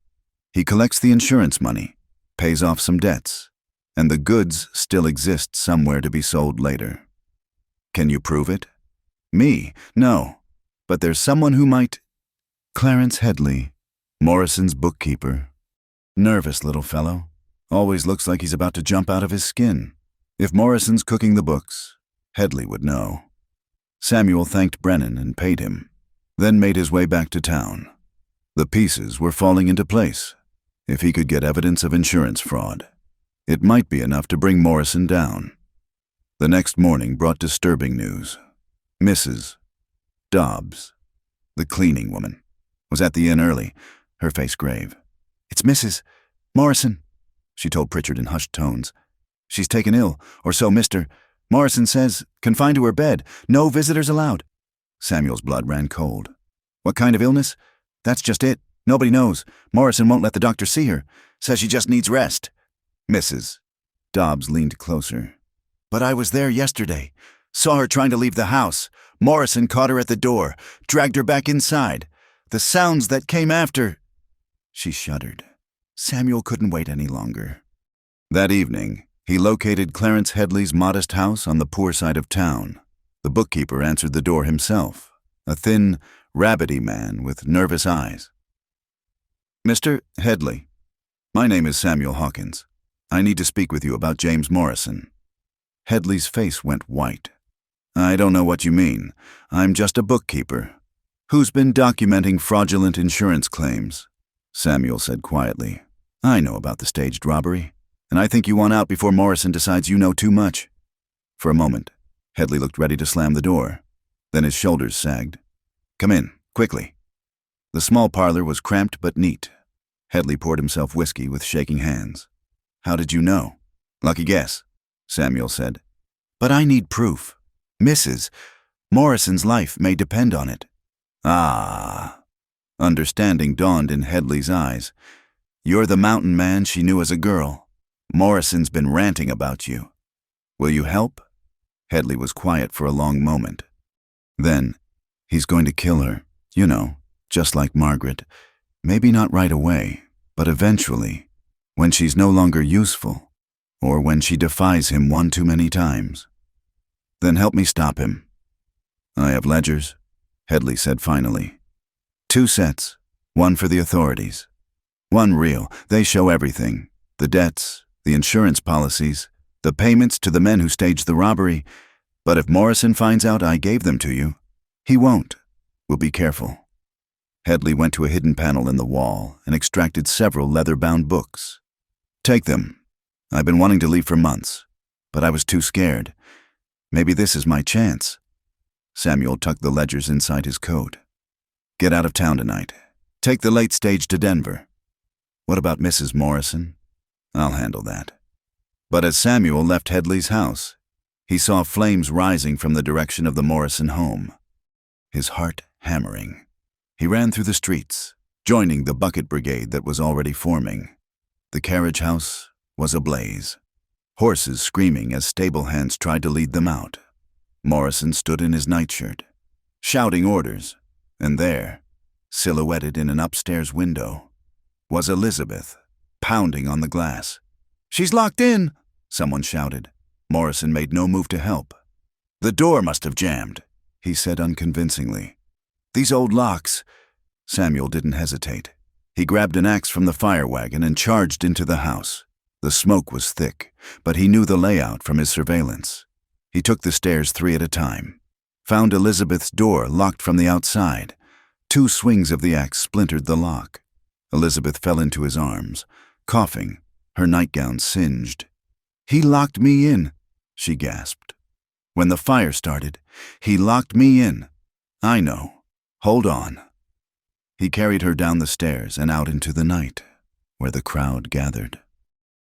He collects the insurance money, pays off some debts, and the goods still exist somewhere to be sold later. Can you prove it? Me? No. But there's someone who might. Clarence Headley, Morrison's bookkeeper. Nervous little fellow. Always looks like he's about to jump out of his skin. If Morrison's cooking the books, Headley would know. Samuel thanked Brennan and paid him, then made his way back to town. The pieces were falling into place. If he could get evidence of insurance fraud, it might be enough to bring Morrison down. The next morning brought disturbing news. Mrs. Dobbs, the cleaning woman, was at the inn early, her face grave. It's Mrs. Morrison, she told Pritchard in hushed tones. She's taken ill, or so Mr. Morrison says, confined to her bed, no visitors allowed. Samuel's blood ran cold. What kind of illness? That's just it. Nobody knows. Morrison won't let the doctor see her. Says she just needs rest. Mrs. Dobbs leaned closer. But I was there yesterday. Saw her trying to leave the house. Morrison caught her at the door, dragged her back inside. The sounds that came after—" She shuddered. Samuel couldn't wait any longer. That evening, he located Clarence Headley's modest house on the poor side of town. The bookkeeper answered the door himself, a thin, rabbity man with nervous eyes. "Mr. Headley, my name is Samuel Hawkins. I need to speak with you about James Morrison." Headley's face went white. "I don't know what you mean. I'm just a bookkeeper. Who's been documenting fraudulent insurance claims?" Samuel said quietly. "I know about the staged robbery, and I think you want out before Morrison decides you know too much." For a moment, Headley looked ready to slam the door. Then his shoulders sagged. "Come in, quickly." The small parlor was cramped but neat. Headley poured himself whiskey with shaking hands. "How did you know?" "Lucky guess," Samuel said. "But I need proof. Mrs. Morrison's life may depend on it." "Ah." Understanding dawned in Headley's eyes. "You're the mountain man she knew as a girl. Morrison's been ranting about you. Will you help?" Headley was quiet for a long moment. Then, "He's going to kill her, you know, just like Margaret. Maybe not right away, but eventually, when she's no longer useful, or when she defies him one too many times. Then help me stop him." "I have ledgers," Headley said finally. "2 sets, one for the authorities. One real, they show everything, the debts, the insurance policies, the payments to the men who staged the robbery. But if Morrison finds out I gave them to you, he won't. We'll be careful." Headley went to a hidden panel in the wall and extracted several leather-bound books. "Take them. I've been wanting to leave for months, but I was too scared. Maybe this is my chance." Samuel tucked the ledgers inside his coat. "Get out of town tonight. Take the late stage to Denver." "What about Mrs. Morrison?" "I'll handle that." But as Samuel left Headley's house, he saw flames rising from the direction of the Morrison home. His heart hammering, he ran through the streets, joining the bucket brigade that was already forming. The carriage house was ablaze, horses screaming as stable hands tried to lead them out. Morrison stood in his nightshirt, shouting orders, and there, silhouetted in an upstairs window, was Elizabeth, pounding on the glass. "She's locked in!" someone shouted. Morrison made no move to help. "The door must have jammed," he said unconvincingly. "These old locks." Samuel didn't hesitate. He grabbed an axe from the fire wagon and charged into the house. The smoke was thick, but he knew the layout from his surveillance. He took the stairs 3 at a time, found Elizabeth's door locked from the outside. 2 swings of the axe splintered the lock. Elizabeth fell into his arms, coughing, her nightgown singed. "He locked me in," she gasped. "When the fire started, he locked me in. I know. Hold on." He carried her down the stairs and out into the night, where the crowd gathered.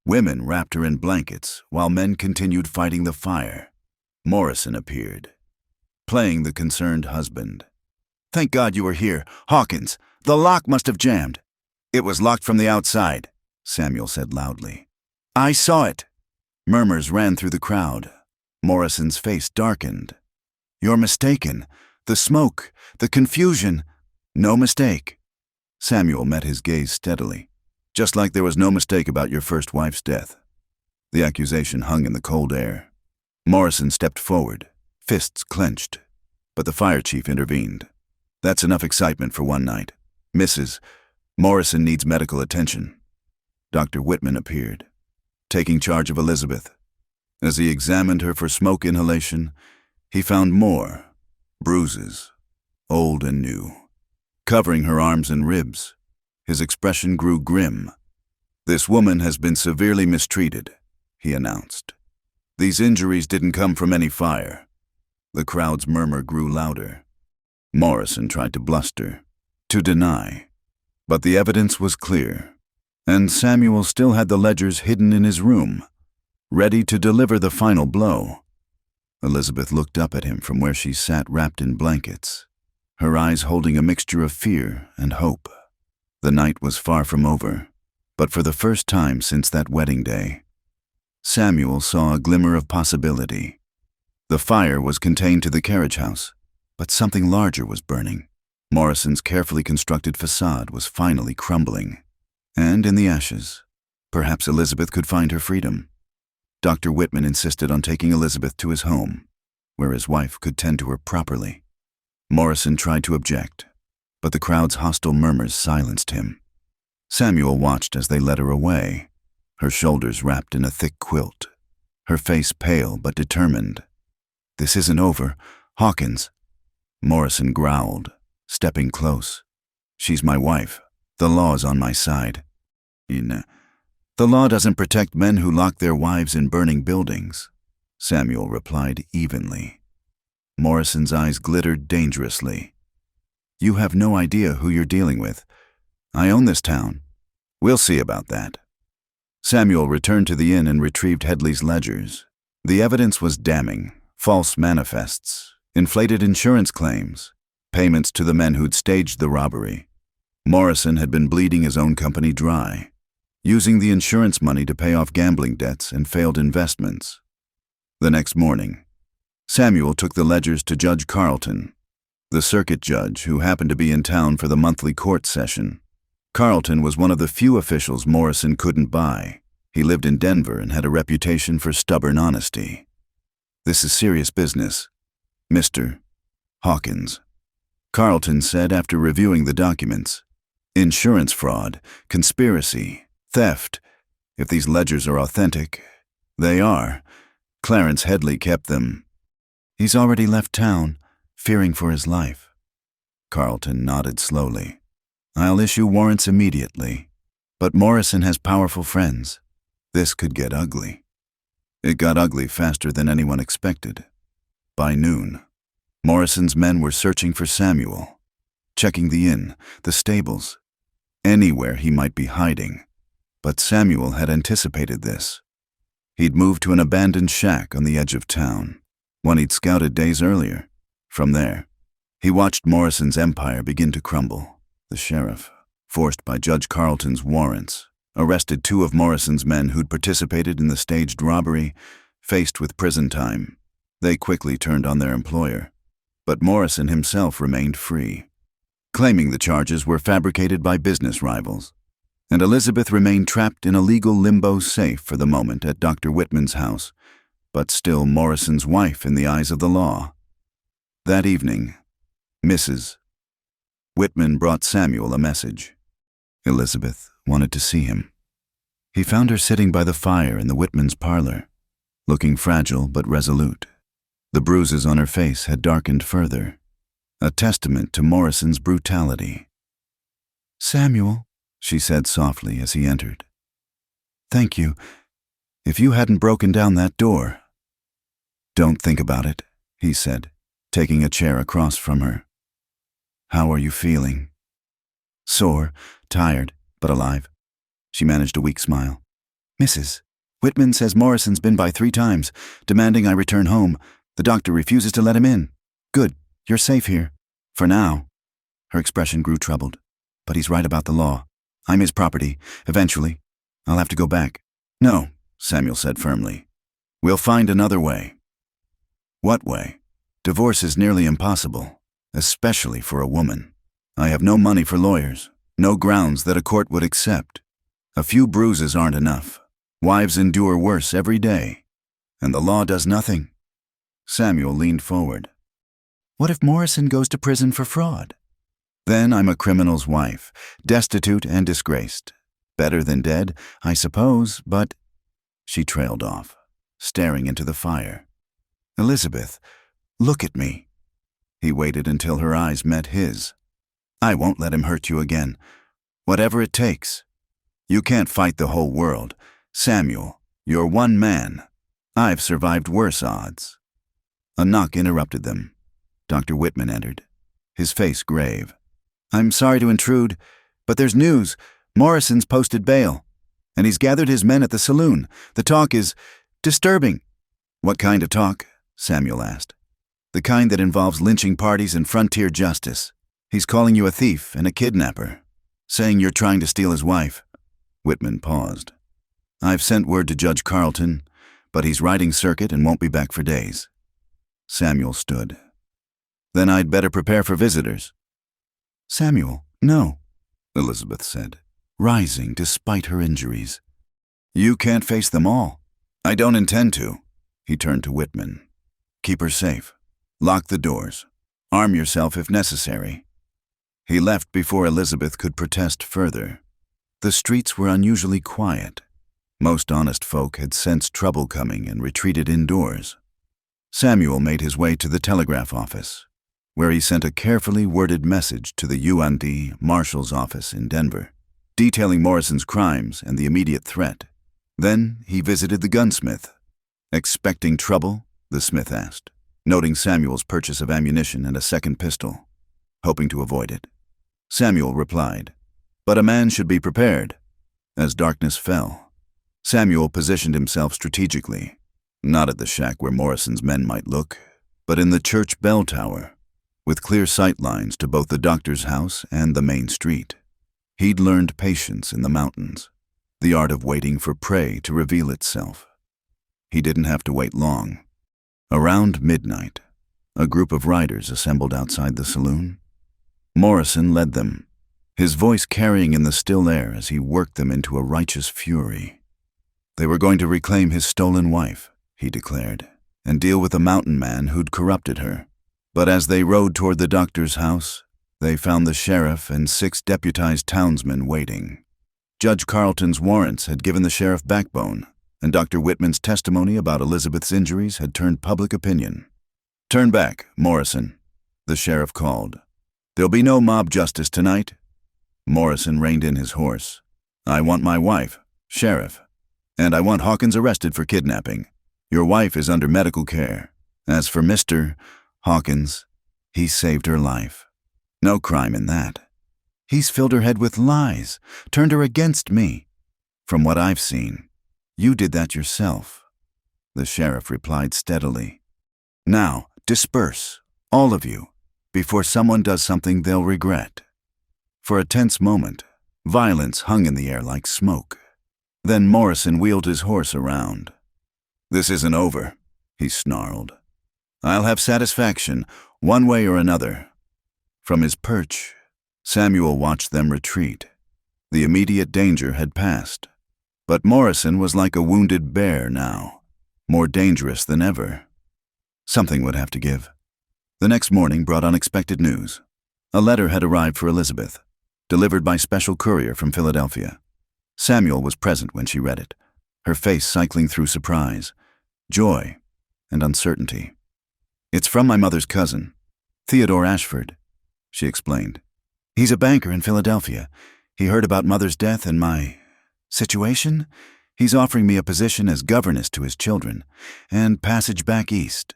Women wrapped her in blankets while men continued fighting the fire. Morrison appeared, playing the concerned husband. "Thank God you were here. Hawkins, the lock must have jammed." "It was locked from the outside," Samuel said loudly. "I saw it." Murmurs ran through the crowd. Morrison's face darkened. "You're mistaken. The smoke, the confusion." "No mistake." Samuel met his gaze steadily. "Just like there was no mistake about your first wife's death." The accusation hung in the cold air. Morrison stepped forward, fists clenched, but the fire chief intervened. "That's enough excitement for one night. Mrs. Morrison needs medical attention." Dr. Whitman appeared, taking charge of Elizabeth. As he examined her for smoke inhalation, he found more bruises, old and new, covering her arms and ribs. His expression grew grim. "This woman has been severely mistreated," he announced. "These injuries didn't come from any fire." The crowd's murmur grew louder. Morrison tried to bluster, to deny, but the evidence was clear, and Samuel still had the ledgers hidden in his room, ready to deliver the final blow. Elizabeth looked up at him from where she sat wrapped in blankets, her eyes holding a mixture of fear and hope. The night was far from over, but for the first time since that wedding day, Samuel saw a glimmer of possibility. The fire was contained to the carriage house, but something larger was burning. Morrison's carefully constructed facade was finally crumbling. And in the ashes, perhaps Elizabeth could find her freedom. Dr. Whitman insisted on taking Elizabeth to his home, where his wife could tend to her properly. Morrison tried to object, but the crowd's hostile murmurs silenced him. Samuel watched as they led her away, her shoulders wrapped in a thick quilt, her face pale but determined. "This isn't over, Hawkins," Morrison growled, stepping close. "She's my wife. The law's on my side." "The law doesn't protect men who lock their wives in burning buildings," Samuel replied evenly. Morrison's eyes glittered dangerously. "You have no idea who you're dealing with. I own this town. We'll see about that." Samuel returned to the inn and retrieved Headley's ledgers. The evidence was damning: false manifests, inflated insurance claims, payments to the men who'd staged the robbery. Morrison had been bleeding his own company dry, using the insurance money to pay off gambling debts and failed investments. The next morning, Samuel took the ledgers to Judge Carlton, the circuit judge who happened to be in town for the monthly court session. Carlton was one of the few officials Morrison couldn't buy. He lived in Denver and had a reputation for stubborn honesty. "This is serious business, Mr. Hawkins," Carlton said after reviewing the documents. "Insurance fraud, conspiracy, theft. If these ledgers are authentic, they are. Clarence Headley kept them." "He's already left town, fearing for his life." Carlton nodded slowly. "I'll issue warrants immediately. But Morrison has powerful friends. This could get ugly." It got ugly faster than anyone expected. By noon, Morrison's men were searching for Samuel, checking the inn, the stables, anywhere he might be hiding. But Samuel had anticipated this. He'd moved to an abandoned shack on the edge of town, one he'd scouted days earlier. From there, he watched Morrison's empire begin to crumble. The sheriff, forced by Judge Carlton's warrants, arrested 2 of Morrison's men who'd participated in the staged robbery. Faced with prison time, they quickly turned on their employer. But Morrison himself remained free, claiming the charges were fabricated by business rivals. And Elizabeth remained trapped in a legal limbo, safe for the moment at Dr. Whitman's house, but still Morrison's wife in the eyes of the law. That evening, Mrs. Whitman brought Samuel a message. Elizabeth wanted to see him. He found her sitting by the fire in the Whitman's parlor, looking fragile but resolute. The bruises on her face had darkened further, a testament to Morrison's brutality. "Samuel," she said softly as he entered. "Thank you. If you hadn't broken down that door." "Don't think about it," he said, taking a chair across from her. "How are you feeling?" "Sore, tired, but alive." She managed a weak smile. "Mrs. Whitman says Morrison's been by 3 times, demanding I return home. The doctor refuses to let him in." "Good, you're safe here. For now." Her expression grew troubled. "But he's right about the law. I'm his property. Eventually, I'll have to go back." "No," Samuel said firmly. "We'll find another way." "What way?" "Divorce is nearly impossible, especially for a woman. I have no money for lawyers, no grounds that a court would accept. A few bruises aren't enough. Wives endure worse every day, and the law does nothing." Samuel leaned forward. "What if Morrison goes to prison for fraud?" "Then I'm a criminal's wife, destitute and disgraced. Better than dead, I suppose, but—" She trailed off, staring into the fire. "Elizabeth, look at me." He waited until her eyes met his. "I won't let him hurt you again. Whatever it takes. You can't fight the whole world. Samuel, you're one man. I've survived worse odds." A knock interrupted them. Dr. Whitman entered, his face grave. "I'm sorry to intrude, but there's news. Morrison's posted bail, and he's gathered his men at the saloon. The talk is disturbing." "What kind of talk?" Samuel asked. "The kind that involves lynching parties and frontier justice. He's calling you a thief and a kidnapper, saying you're trying to steal his wife." Whitman paused. "I've sent word to Judge Carlton, but he's riding circuit and won't be back for days." Samuel stood. Then I'd better prepare for visitors. Samuel, no, Elizabeth said, rising despite her injuries. You can't face them all. I don't intend to. He turned to Whitman. Keep her safe. Lock the doors. Arm yourself if necessary. He left before Elizabeth could protest further. The streets were unusually quiet. Most honest folk had sensed trouble coming and retreated indoors. Samuel made his way to the telegraph office, where he sent a carefully worded message to the UND Marshal's office in Denver, detailing Morrison's crimes and the immediate threat. Then he visited the gunsmith. Expecting trouble? The smith asked, noting Samuel's purchase of ammunition and a second pistol, hoping to avoid it. Samuel replied, "But a man should be prepared." As darkness fell, Samuel positioned himself strategically, not at the shack where Morrison's men might look, but in the church bell tower, with clear sight lines to both the doctor's house and the main street. He'd learned patience in the mountains, the art of waiting for prey to reveal itself. He didn't have to wait long. Around midnight, a group of riders assembled outside the saloon. Morrison led them, his voice carrying in the still air as he worked them into a righteous fury. They were going to reclaim his stolen wife, he declared, and deal with a mountain man who'd corrupted her. But as they rode toward the doctor's house, they found the sheriff and 6 deputized townsmen waiting. Judge Carlton's warrants had given the sheriff backbone, and Dr. Whitman's testimony about Elizabeth's injuries had turned public opinion. "Turn back, Morrison," the sheriff called. "There'll be no mob justice tonight." Morrison reined in his horse. "I want my wife, Sheriff, and I want Hawkins arrested for kidnapping. Your wife is under medical care. As for Mr. Hawkins, he saved her life. No crime in that. He's filled her head with lies, turned her against me. From what I've seen, you did that yourself," the sheriff replied steadily. "Now, disperse, all of you, before someone does something they'll regret." For a tense moment, violence hung in the air like smoke. Then Morrison wheeled his horse around. "This isn't over," he snarled. "I'll have satisfaction, one way or another." From his perch, Samuel watched them retreat. The immediate danger had passed. But Morrison was like a wounded bear now, more dangerous than ever. Something would have to give. The next morning brought unexpected news. A letter had arrived for Elizabeth, delivered by special courier from Philadelphia. Samuel was present when she read it, her face cycling through surprise, joy, and uncertainty. "It's from my mother's cousin, Theodore Ashford," she explained. "He's a banker in Philadelphia. He heard about Mother's death and my situation. He's offering me a position as governess to his children, and passage back east."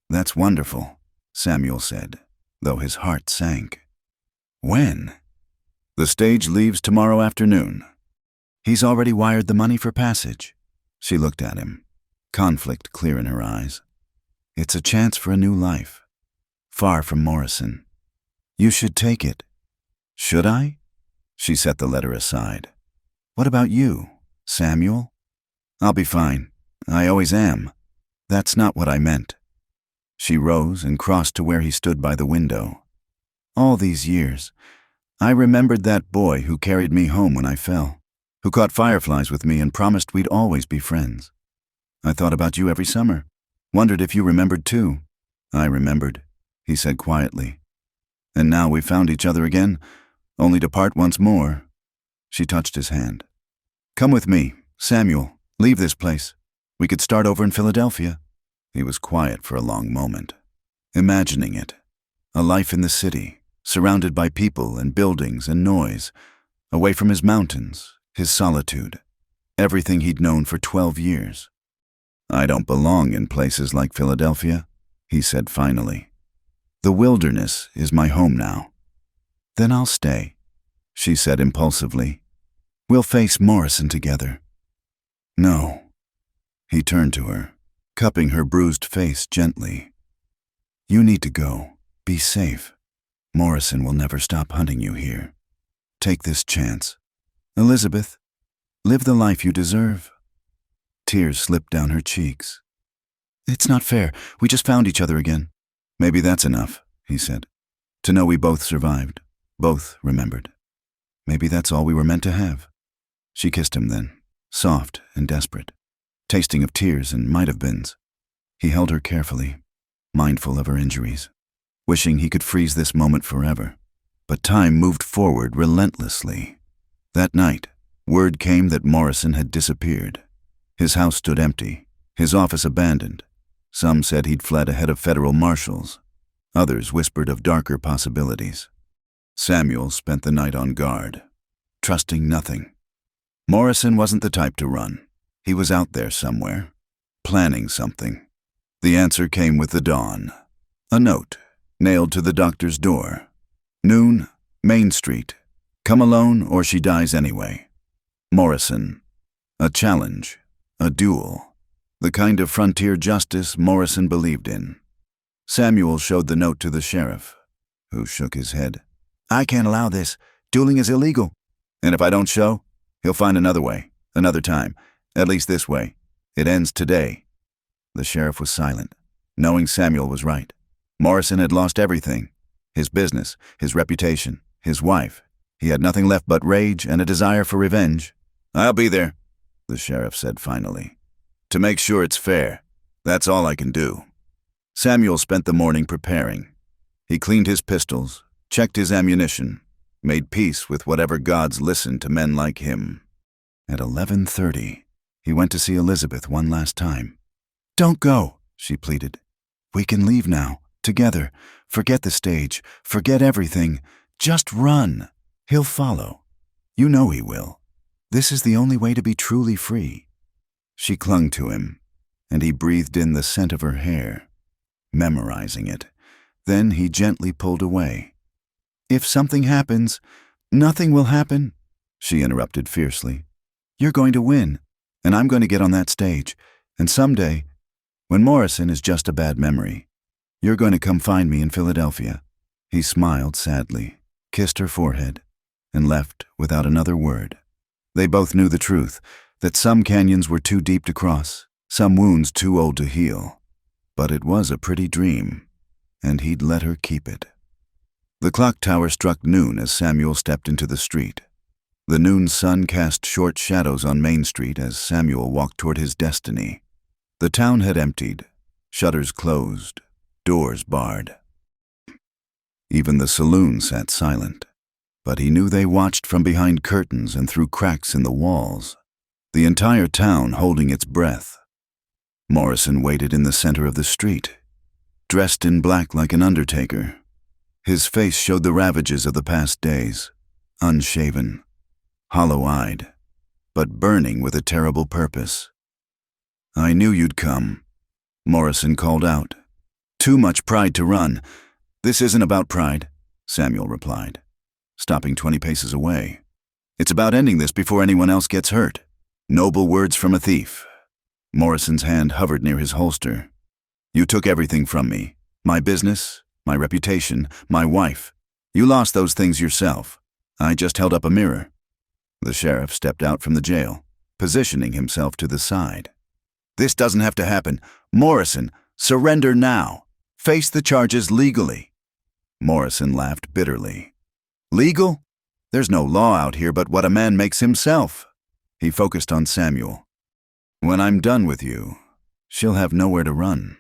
"That's wonderful," Samuel said, though his heart sank. "When?" "The stage leaves tomorrow afternoon." "He's already wired the money for passage." She looked at him, conflict clear in her eyes. "It's a chance for a new life, far from Morrison. You should take it." "Should I?" She set the letter aside. "What about you, Samuel?" "I'll be fine. I always am. That's not what I meant." She rose and crossed to where he stood by the window. "All these years, I remembered that boy who carried me home when I fell, who caught fireflies with me and promised we'd always be friends. I thought about you every summer, wondered if you remembered too." "I remembered," he said quietly. "And now we've found each other again, only to part once more." She touched his hand. "Come with me, Samuel. Leave this place. We could start over in Philadelphia." He was quiet for a long moment, imagining it. A life in the city, surrounded by people and buildings and noise, away from his mountains, his solitude, everything he'd known for 12 years. "I don't belong in places like Philadelphia," he said finally. "The wilderness is my home now." "Then I'll stay," she said impulsively. "We'll face Morrison together." "No." He turned to her, cupping her bruised face gently. "You need to go. Be safe. Morrison will never stop hunting you here. Take this chance. Elizabeth, live the life you deserve." Tears slipped down her cheeks. It's not fair. We just found each other again. Maybe that's enough, he said. To know we both survived, both remembered. Maybe that's all we were meant to have. She kissed him then, soft and desperate, tasting of tears and might-have-beens. He held her carefully, mindful of her injuries, wishing he could freeze this moment forever. But time moved forward relentlessly. That night, word came that Morrison had disappeared. His house stood empty, his office abandoned. Some said he'd fled ahead of federal marshals. Others whispered of darker possibilities. Samuel spent the night on guard, trusting nothing. Morrison wasn't the type to run. He was out there somewhere, planning something. The answer came with the dawn. A note, nailed to the doctor's door. Noon, Main Street. Come alone or she dies anyway. Morrison. A challenge. A duel. The kind of frontier justice Morrison believed in. Samuel showed the note to the sheriff, who shook his head. I can't allow this. Dueling is illegal. And if I don't show, he'll find another way, another time. At least this way. It ends today. The sheriff was silent, knowing Samuel was right. Morrison had lost everything. His business, his reputation, his wife. He had nothing left but rage and a desire for revenge. I'll be there, the sheriff said finally. To make sure it's fair. That's all I can do. Samuel spent the morning preparing. He cleaned his pistols, checked his ammunition, made peace with whatever gods listened to men like him. At 11:30, he went to see Elizabeth one last time. Don't go, she pleaded. We can leave now, together. Forget the stage, forget everything. Just run. He'll follow. You know he will. This is the only way to be truly free. She clung to him, and he breathed in the scent of her hair, memorizing it. Then he gently pulled away. If something happens, nothing will happen, she interrupted fiercely. You're going to win, and I'm going to get on that stage, and someday, when Morrison is just a bad memory, you're going to come find me in Philadelphia. He smiled sadly, kissed her forehead, and left without another word. They both knew the truth, that some canyons were too deep to cross, some wounds too old to heal. But it was a pretty dream, and he'd let her keep it. The clock tower struck noon as Samuel stepped into the street. The noon sun cast short shadows on Main Street as Samuel walked toward his destiny. The town had emptied, shutters closed, doors barred. Even the saloon sat silent, but he knew they watched from behind curtains and through cracks in the walls, the entire town holding its breath. Morrison waited in the center of the street, dressed in black like an undertaker. His face showed the ravages of the past days, unshaven, hollow-eyed, but burning with a terrible purpose. I knew you'd come, Morrison called out. Too much pride to run. This isn't about pride, Samuel replied, stopping 20 paces away. It's about ending this before anyone else gets hurt. Noble words from a thief. Morrison's hand hovered near his holster. You took everything from me. My business, my reputation, my wife. You lost those things yourself. I just held up a mirror. The sheriff stepped out from the jail, positioning himself to the side. This doesn't have to happen. Morrison, surrender now. Face the charges legally. Morrison laughed bitterly. Legal? There's no law out here but what a man makes himself. He focused on Samuel. When I'm done with you, she'll have nowhere to run.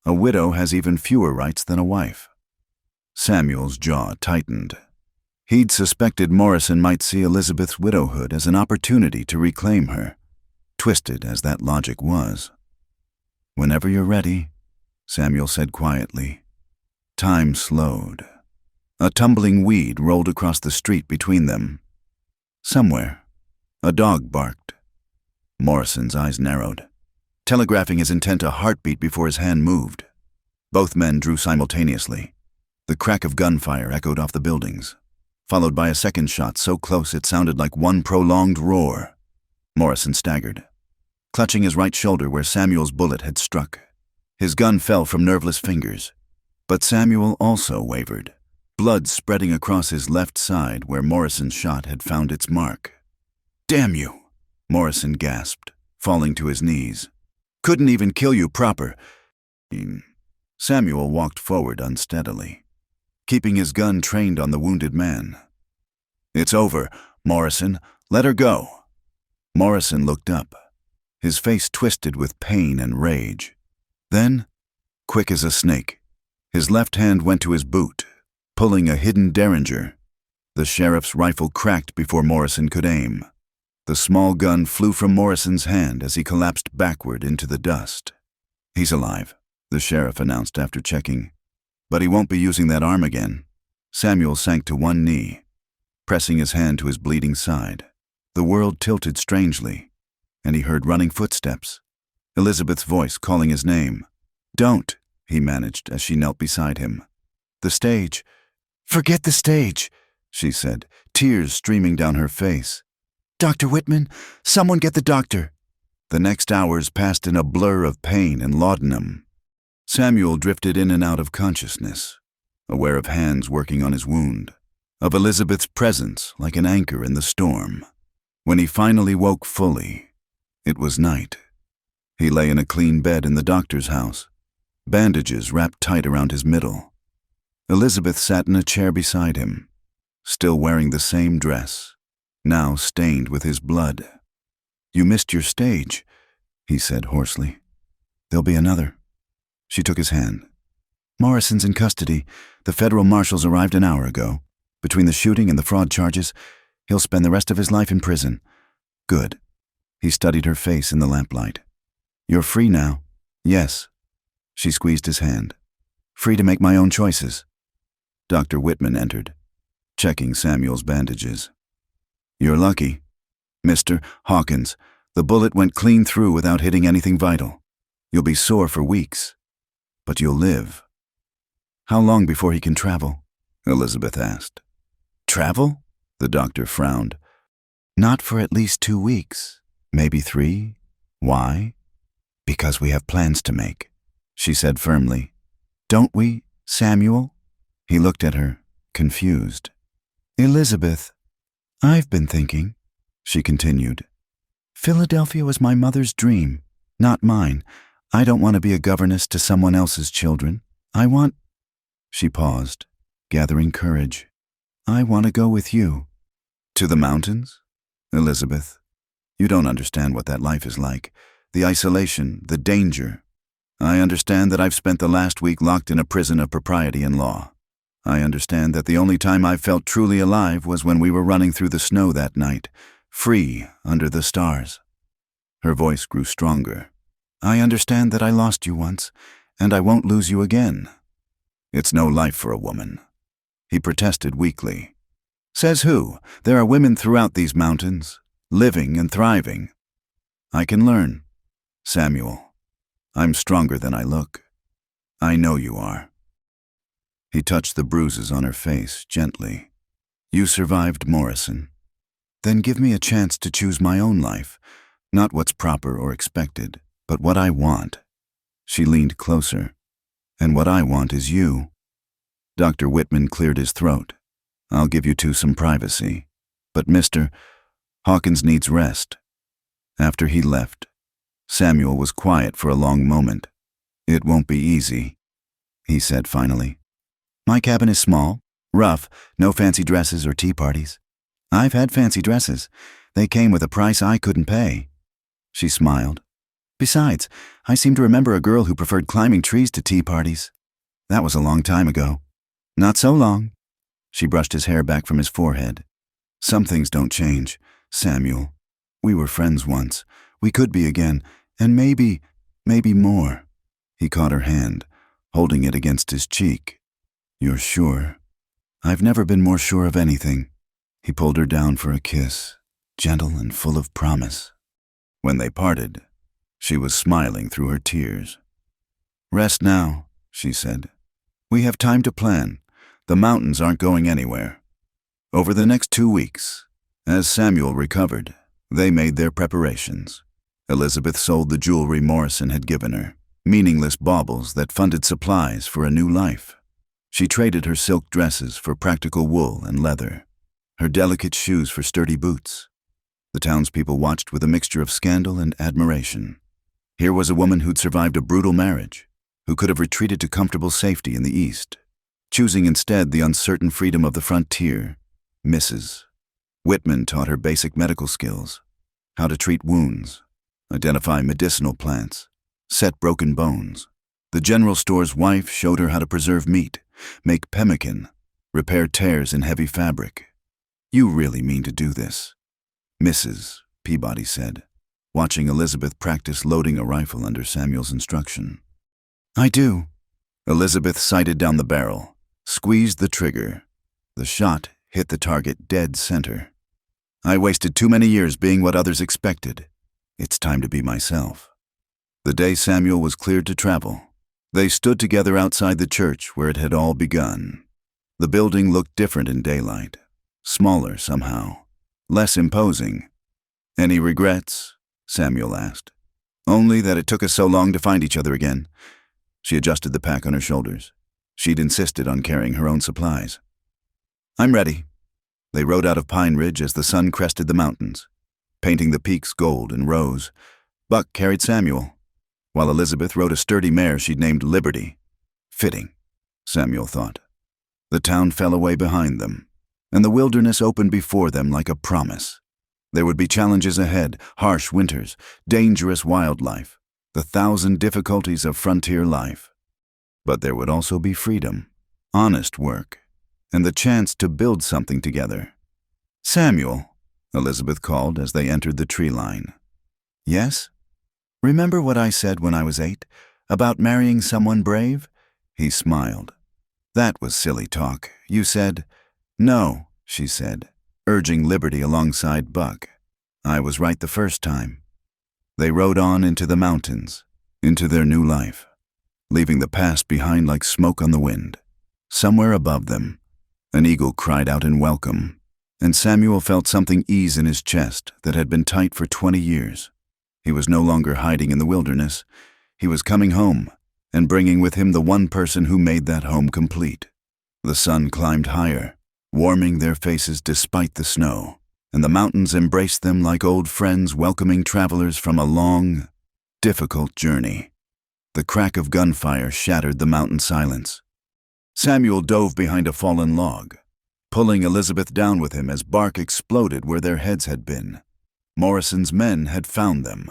A widow has even fewer rights than a wife. Samuel's jaw tightened. He'd suspected Morrison might see Elizabeth's widowhood as an opportunity to reclaim her, twisted as that logic was. Whenever you're ready, Samuel said quietly. Time slowed. A tumbling weed rolled across the street between them. Somewhere, a dog barked. Morrison's eyes narrowed, telegraphing his intent a heartbeat before his hand moved. Both men drew simultaneously. The crack of gunfire echoed off the buildings, followed by a second shot so close it sounded like one prolonged roar. Morrison staggered, clutching his right shoulder where Samuel's bullet had struck. His gun fell from nerveless fingers, but Samuel also wavered, blood spreading across his left side where Morrison's shot had found its mark. Damn you, Morrison gasped, falling to his knees. Couldn't even kill you proper. Samuel walked forward unsteadily, keeping his gun trained on the wounded man. "It's over, Morrison. Let her go." Morrison looked up, his face twisted with pain and rage. Then, quick as a snake, his left hand went to his boot, pulling a hidden derringer. The sheriff's rifle cracked before Morrison could aim. The small gun flew from Morrison's hand as he collapsed backward into the dust. "He's alive," the sheriff announced after checking. "But he won't be using that arm again." Samuel sank to one knee, pressing his hand to his bleeding side. The world tilted strangely, and he heard running footsteps. Elizabeth's voice calling his name. "Don't," he managed as she knelt beside him. "The stage." "Forget the stage," she said, tears streaming down her face. "Dr. Whitman, someone get the doctor." The next hours passed in a blur of pain and laudanum. Samuel drifted in and out of consciousness, aware of hands working on his wound, of Elizabeth's presence like an anchor in the storm. When he finally woke fully, it was night. He lay in a clean bed in the doctor's house, bandages wrapped tight around his middle. Elizabeth sat in a chair beside him, still wearing the same dress, now stained with his blood. "You missed your stage," he said hoarsely. "There'll be another." She took his hand. "Morrison's in custody. The federal marshals arrived an hour ago. Between the shooting and the fraud charges, he'll spend the rest of his life in prison." "Good." He studied her face in the lamplight. "You're free now." "Yes." She squeezed his hand. "Free to make my own choices." Dr. Whitman entered, checking Samuel's bandages. "You're lucky. Mr. Hawkins, the bullet went clean through without hitting anything vital. You'll be sore for weeks, but you'll live." "How long before he can travel?" Elizabeth asked. "Travel?" The doctor frowned. "Not for at least 2 weeks, maybe 3. Why?" "Because we have plans to make," she said firmly. "Don't we, Samuel?" He looked at her, confused. "Elizabeth, I've been thinking," she continued. "Philadelphia was my mother's dream, not mine. I don't want to be a governess to someone else's children. I want—" She paused, gathering courage. "I want to go with you." "To the mountains?" "Elizabeth, you don't understand what that life is like. The isolation, the danger. I understand that I've spent the last week locked in a prison of propriety and law. I understand that the only time I've felt truly alive was when we were running through the snow that night, free under the stars." Her voice grew stronger. "I understand that I lost you once, and I won't lose you again." "It's no life for a woman," he protested weakly. "Says who? There are women throughout these mountains, living and thriving. I can learn. Samuel, I'm stronger than I look. I know you are." He touched the bruises on her face gently. "You survived Morrison. Then give me a chance to choose my own life, not what's proper or expected, but what I want." She leaned closer. "And what I want is you." Dr. Whitman cleared his throat. "I'll give you two some privacy. But Mr. Hawkins needs rest." After he left, Samuel was quiet for a long moment. "It won't be easy," he said finally. "My cabin is small, rough, no fancy dresses or tea parties. I've had fancy dresses. They came with a price I couldn't pay." She smiled. "Besides, I seem to remember a girl who preferred climbing trees to tea parties. That was a long time ago." "Not so long." She brushed his hair back from his forehead. "Some things don't change, Samuel. We were friends once. We could be again, and maybe more." He caught her hand, holding it against his cheek. "You're sure?" "I've never been more sure of anything." He pulled her down for a kiss, gentle and full of promise. When they parted, she was smiling through her tears. "Rest now," she said. "We have time to plan. The mountains aren't going anywhere." Over the next 2 weeks, as Samuel recovered, they made their preparations. Elizabeth sold the jewelry Morrison had given her, meaningless baubles that funded supplies for a new life. She traded her silk dresses for practical wool and leather, her delicate shoes for sturdy boots. The townspeople watched with a mixture of scandal and admiration. Here was a woman who'd survived a brutal marriage, who could have retreated to comfortable safety in the east, choosing instead the uncertain freedom of the frontier. Mrs. Whitman taught her basic medical skills, how to treat wounds, identify medicinal plants, set broken bones. The general store's wife showed her how to preserve meat, make pemmican, repair tears in heavy fabric. "You really mean to do this?" Mrs. Peabody said, watching Elizabeth practice loading a rifle under Samuel's instruction. "I do." Elizabeth sighted down the barrel, squeezed the trigger. The shot hit the target dead center. "I wasted too many years being what others expected. It's time to be myself." The day Samuel was cleared to travel, they stood together outside the church where it had all begun. The building looked different in daylight, smaller somehow, less imposing. "Any regrets?" Samuel asked. "Only that it took us so long to find each other again." She adjusted the pack on her shoulders. She'd insisted on carrying her own supplies. "I'm ready." They rode out of Pine Ridge as the sun crested the mountains, painting the peaks gold and rose. Buck carried Samuel, while Elizabeth rode a sturdy mare she'd named Liberty. Fitting, Samuel thought. The town fell away behind them, and the wilderness opened before them like a promise. There would be challenges ahead, harsh winters, dangerous wildlife, the 1,000 difficulties of frontier life. But there would also be freedom, honest work, and the chance to build something together. "Samuel," Elizabeth called as they entered the tree line. "Yes? Remember what I said when I was 8, about marrying someone brave?" He smiled. "That was silly talk. You said—" "No," she said, urging Liberty alongside Buck. "I was right the first time." They rode on into the mountains, into their new life, leaving the past behind like smoke on the wind. Somewhere above them, an eagle cried out in welcome, and Samuel felt something ease in his chest that had been tight for 20 years. He was no longer hiding in the wilderness. He was coming home, and bringing with him the one person who made that home complete. The sun climbed higher, warming their faces despite the snow, and the mountains embraced them like old friends welcoming travelers from a long, difficult journey. The crack of gunfire shattered the mountain silence. Samuel dove behind a fallen log, pulling Elizabeth down with him as bark exploded where their heads had been. Morrison's men had found them.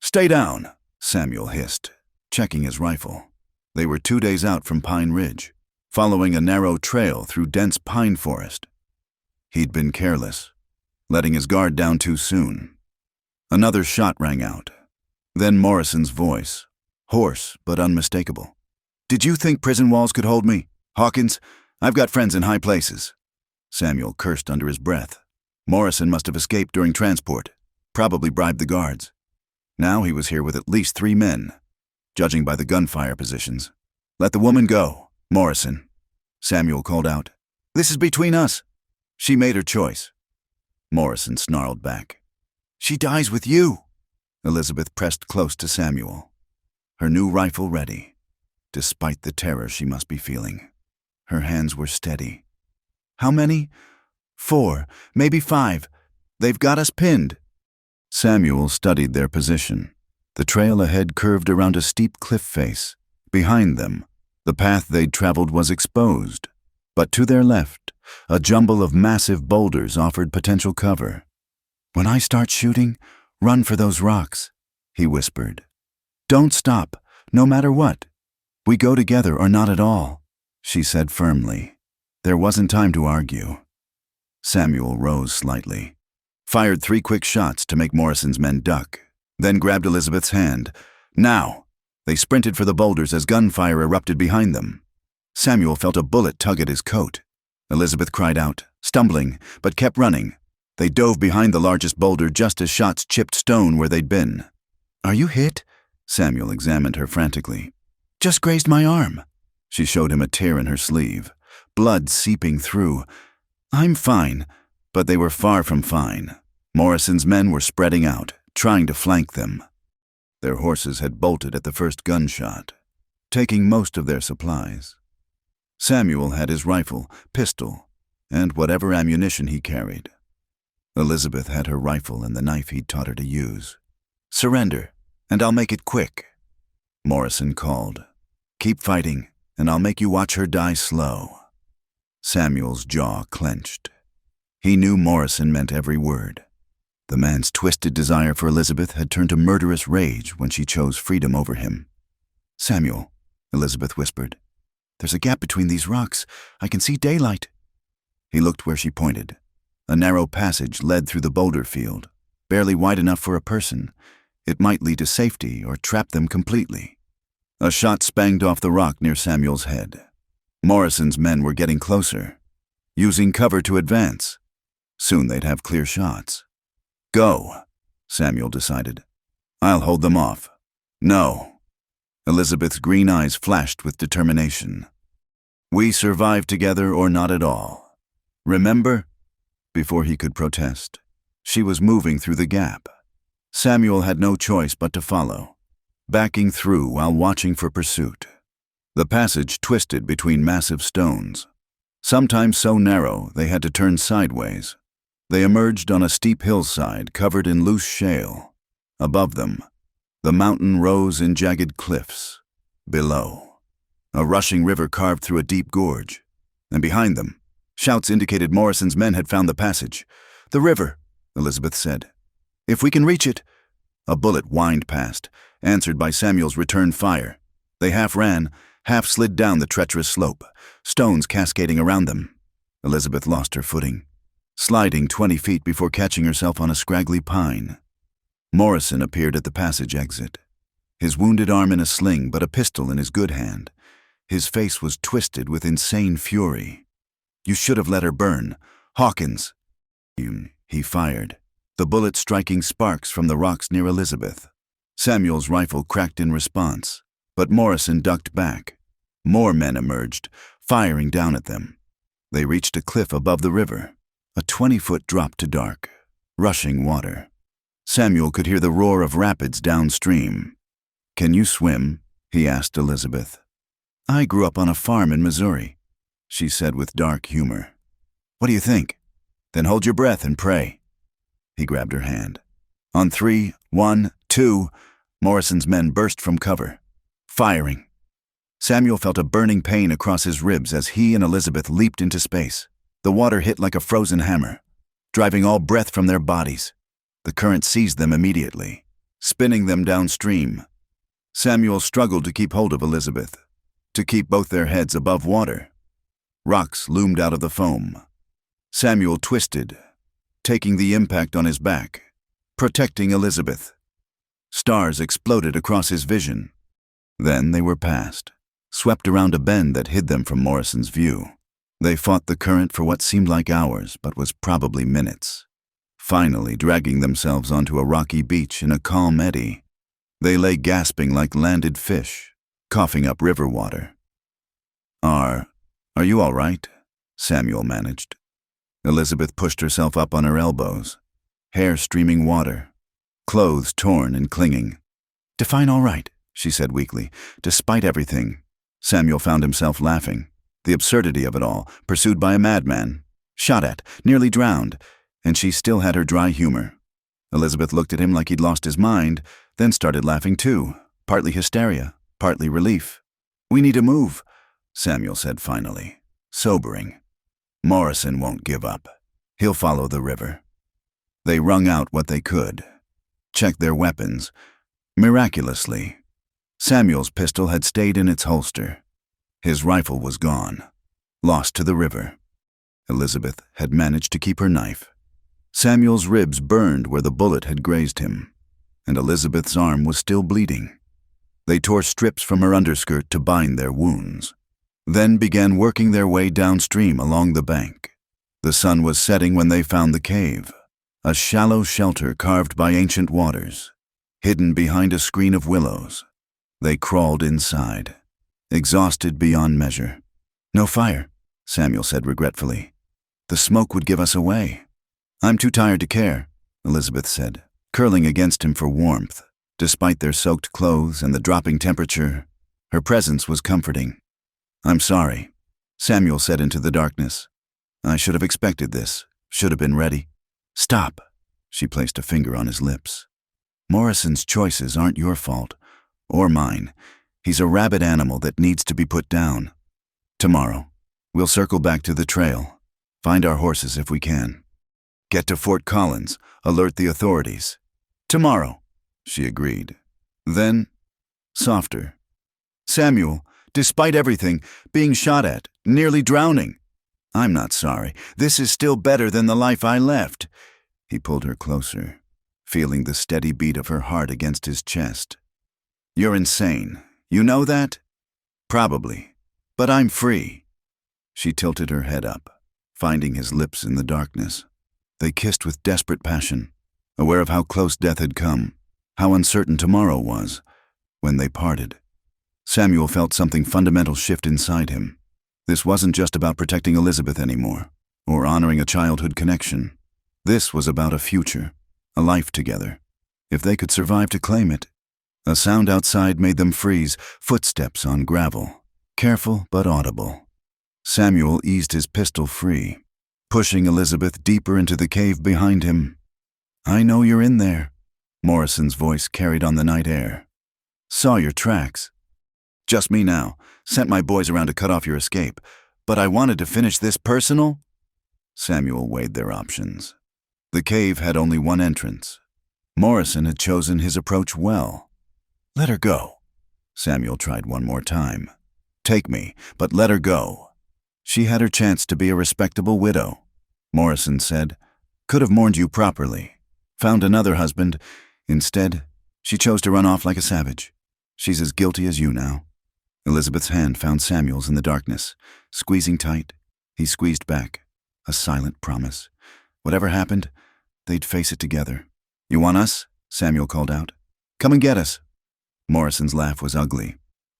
"Stay down," Samuel hissed, checking his rifle. They were 2 days out from Pine Ridge, following a narrow trail through dense pine forest. He'd been careless, letting his guard down too soon. Another shot rang out. Then Morrison's voice, hoarse but unmistakable. "Did you think prison walls could hold me? Hawkins, I've got friends in high places." Samuel cursed under his breath. Morrison must have escaped during transport, probably bribed the guards. Now he was here with at least 3 men, judging by the gunfire positions. "Let the woman go, Morrison," Samuel called out. "This is between us." "She made her choice." Morrison snarled back. "She dies with you." Elizabeth pressed close to Samuel, her new rifle ready, despite the terror she must be feeling. Her hands were steady. "How many?" 4, maybe 5. They've got us pinned." Samuel studied their position. The trail ahead curved around a steep cliff face. Behind them, the path they'd traveled was exposed, but to their left, a jumble of massive boulders offered potential cover. "When I start shooting, run for those rocks," he whispered. "Don't stop, no matter what. We go together or not at all," she said firmly. There wasn't time to argue. Samuel rose slightly, fired 3 quick shots to make Morrison's men duck, then grabbed Elizabeth's hand. "Now!" They sprinted for the boulders as gunfire erupted behind them. Samuel felt a bullet tug at his coat. Elizabeth cried out, stumbling, but kept running. They dove behind the largest boulder just as shots chipped stone where they'd been. "Are you hit?" Samuel examined her frantically. "Just grazed my arm." She showed him a tear in her sleeve, blood seeping through. "I'm fine," but they were far from fine. Morrison's men were spreading out, trying to flank them. Their horses had bolted at the first gunshot, taking most of their supplies. Samuel had his rifle, pistol, and whatever ammunition he carried. Elizabeth had her rifle and the knife he'd taught her to use. "Surrender, and I'll make it quick," Morrison called. Keep fighting, and I'll make you watch her die slow." Samuel's jaw clenched. He knew Morrison meant every word. The man's twisted desire for Elizabeth had turned to murderous rage when she chose freedom over him. "Samuel," Elizabeth whispered, "there's a gap between these rocks. I can see daylight." He looked where she pointed. A narrow passage led through the boulder field, barely wide enough for a person. It might lead to safety or trap them completely. A shot spanged off the rock near Samuel's head. Morrison's men were getting closer, using cover to advance. Soon they'd have clear shots. "Go," Samuel decided. "I'll hold them off." "No." Elizabeth's green eyes flashed with determination. "We survive together or not at all. Remember?" Before he could protest, she was moving through the gap. Samuel had no choice but to follow, backing through while watching for pursuit. The passage twisted between massive stones, sometimes so narrow they had to turn sideways. They emerged on a steep hillside covered in loose shale. Above them, the mountain rose in jagged cliffs. Below, a rushing river carved through a deep gorge. And behind them, shouts indicated Morrison's men had found the passage. "The river," Elizabeth said. "If we can reach it." A bullet whined past, answered by Samuel's return fire. They half ran, half slid down the treacherous slope, stones cascading around them. Elizabeth lost her footing, sliding 20 feet before catching herself on a scraggly pine. Morrison appeared at the passage exit, his wounded arm in a sling but a pistol in his good hand. His face was twisted with insane fury. "You should have let her burn. Hawkins!" He fired, the bullet striking sparks from the rocks near Elizabeth. Samuel's rifle cracked in response, but Morrison ducked back. More men emerged, firing down at them. They reached a cliff above the river, a 20-foot drop to dark, rushing water. Samuel could hear the roar of rapids downstream. "Can you swim?" he asked Elizabeth. "I grew up on a farm in Missouri," she said with dark humor. "What do you think? Then hold your breath and pray." He grabbed her hand. On 3, 1, 2, Morrison's men burst from cover, firing. Samuel felt a burning pain across his ribs as he and Elizabeth leaped into space. The water hit like a frozen hammer, driving all breath from their bodies. The current seized them immediately, spinning them downstream. Samuel struggled to keep hold of Elizabeth, to keep both their heads above water. Rocks loomed out of the foam. Samuel twisted, taking the impact on his back, protecting Elizabeth. Stars exploded across his vision. Then they were past, swept around a bend that hid them from Morrison's view. They fought the current for what seemed like hours, but was probably minutes. Finally dragging themselves onto a rocky beach in a calm eddy, they lay gasping like landed fish, coughing up river water. Are you all right?" Samuel managed. Elizabeth pushed herself up on her elbows, hair streaming water, clothes torn and clinging. "Define all right," she said weakly. "Despite everything." Samuel found himself laughing. The absurdity of it all, pursued by a madman, shot at, nearly drowned, and she still had her dry humor. Elizabeth looked at him like he'd lost his mind, then started laughing too, partly hysteria, partly relief. "We need to move," Samuel said finally, sobering. "Morrison won't give up. He'll follow the river." They wrung out what they could, checked their weapons. Miraculously, Samuel's pistol had stayed in its holster. His rifle was gone, lost to the river. Elizabeth had managed to keep her knife. Samuel's ribs burned where the bullet had grazed him, and Elizabeth's arm was still bleeding. They tore strips from her underskirt to bind their wounds, then began working their way downstream along the bank. The sun was setting when they found the cave, a shallow shelter carved by ancient waters, hidden behind a screen of willows. They crawled inside, exhausted beyond measure. "No fire," Samuel said regretfully. "The smoke would give us away." "I'm too tired to care," Elizabeth said, curling against him for warmth. Despite their soaked clothes and the dropping temperature, her presence was comforting. "I'm sorry," Samuel said into the darkness. "I should have expected this, should have been ready." "Stop," she placed a finger on his lips. "Morrison's choices aren't your fault, or mine. He's a rabid animal that needs to be put down. Tomorrow, we'll circle back to the trail, find our horses if we can. Get to Fort Collins, alert the authorities. Tomorrow, she agreed. Then, softer. Samuel, despite everything, being shot at, nearly drowning. I'm not sorry. This is still better than the life I left. He pulled her closer, feeling the steady beat of her heart against his chest. You're insane. You know that? Probably. But I'm free. She tilted her head up, finding his lips in the darkness. They kissed with desperate passion, aware of how close death had come, how uncertain tomorrow was. When they parted, Samuel felt something fundamental shift inside him. This wasn't just about protecting Elizabeth anymore, or honoring a childhood connection. This was about a future, a life together, if they could survive to claim it. A sound outside made them freeze, footsteps on gravel, careful but audible. Samuel eased his pistol free, pushing Elizabeth deeper into the cave behind him. I know you're in there, Morrison's voice carried on the night air. Saw your tracks. Just me now. Sent my boys around to cut off your escape. But I wanted to finish this personal? Samuel weighed their options. The cave had only one entrance. Morrison had chosen his approach well. Let her go. Samuel tried one more time. Take me, but let her go. She had her chance to be a respectable widow. Morrison said, could have mourned you properly. Found another husband. Instead, she chose to run off like a savage. She's as guilty as you now. Elizabeth's hand found Samuel's in the darkness. Squeezing tight, he squeezed back. A silent promise. Whatever happened, they'd face it together. You want us? Samuel called out. Come and get us. Morrison's laugh was ugly.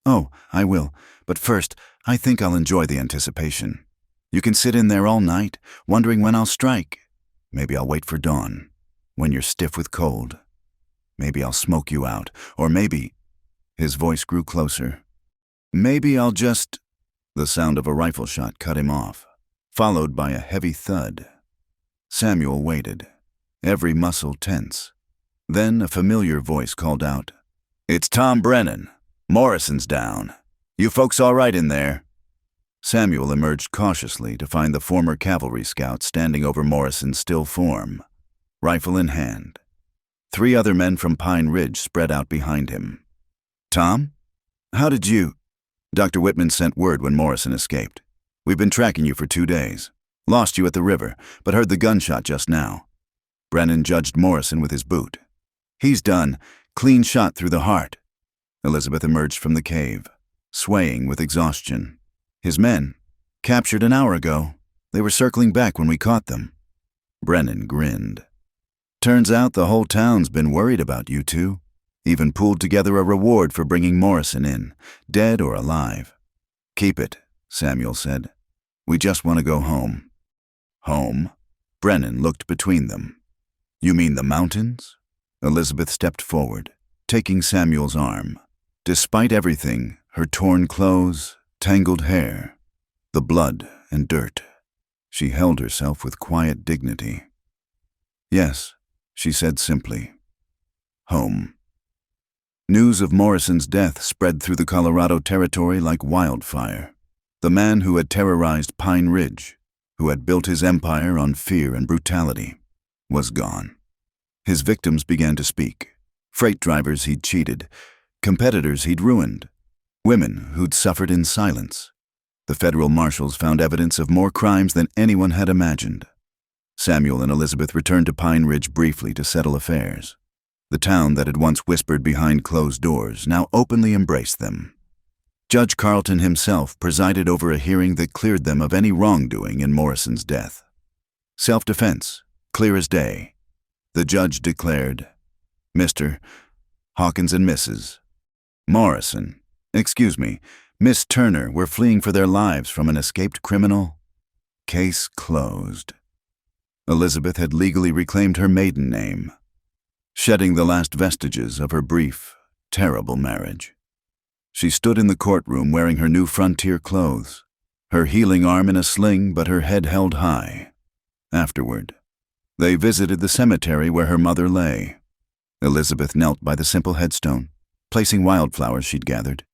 Oh, I will. But first, I think I'll enjoy the anticipation. You can sit in there all night, wondering when I'll strike. Maybe I'll wait for dawn, when you're stiff with cold. Maybe I'll smoke you out, or maybe... His voice grew closer. Maybe I'll just... The sound of a rifle shot cut him off, followed by a heavy thud. Samuel waited, every muscle tense. Then a familiar voice called out, It's Tom Brennan. Morrison's down. You folks all right in there? Samuel emerged cautiously to find the former cavalry scout standing over Morrison's still form, rifle in hand. 3 other men from Pine Ridge spread out behind him. Tom? How did you... Dr. Whitman sent word when Morrison escaped. We've been tracking you for 2 days. Lost you at the river, but heard the gunshot just now. Brennan judged Morrison with his boot. He's done. Clean shot through the heart. Elizabeth emerged from the cave, swaying with exhaustion. His men, captured an hour ago. They were circling back when we caught them. Brennan grinned. Turns out the whole town's been worried about you two. Even pooled together a reward for bringing Morrison in, dead or alive. Keep it, Samuel said. We just want to go home. Home? Brennan looked between them. You mean the mountains? Elizabeth stepped forward, taking Samuel's arm. Despite everything, her torn clothes, tangled hair, the blood and dirt, she held herself with quiet dignity. Yes, she said simply. Home. News of Morrison's death spread through the Colorado Territory like wildfire. The man who had terrorized Pine Ridge, who had built his empire on fear and brutality, was gone. His victims began to speak. Freight drivers he'd cheated, competitors he'd ruined, women who'd suffered in silence. The federal marshals found evidence of more crimes than anyone had imagined. Samuel and Elizabeth returned to Pine Ridge briefly to settle affairs. The town that had once whispered behind closed doors now openly embraced them. Judge Carlton himself presided over a hearing that cleared them of any wrongdoing in Morrison's death. Self-defense, clear as day. The judge declared, Mr. Hawkins and Mrs. Morrison, Miss Turner were fleeing for their lives from an escaped criminal. Case closed. Elizabeth had legally reclaimed her maiden name, shedding the last vestiges of her brief, terrible marriage. She stood in the courtroom wearing her new frontier clothes, her healing arm in a sling but her head held high. Afterward, they visited the cemetery where her mother lay. Elizabeth knelt by the simple headstone, placing wildflowers she'd gathered.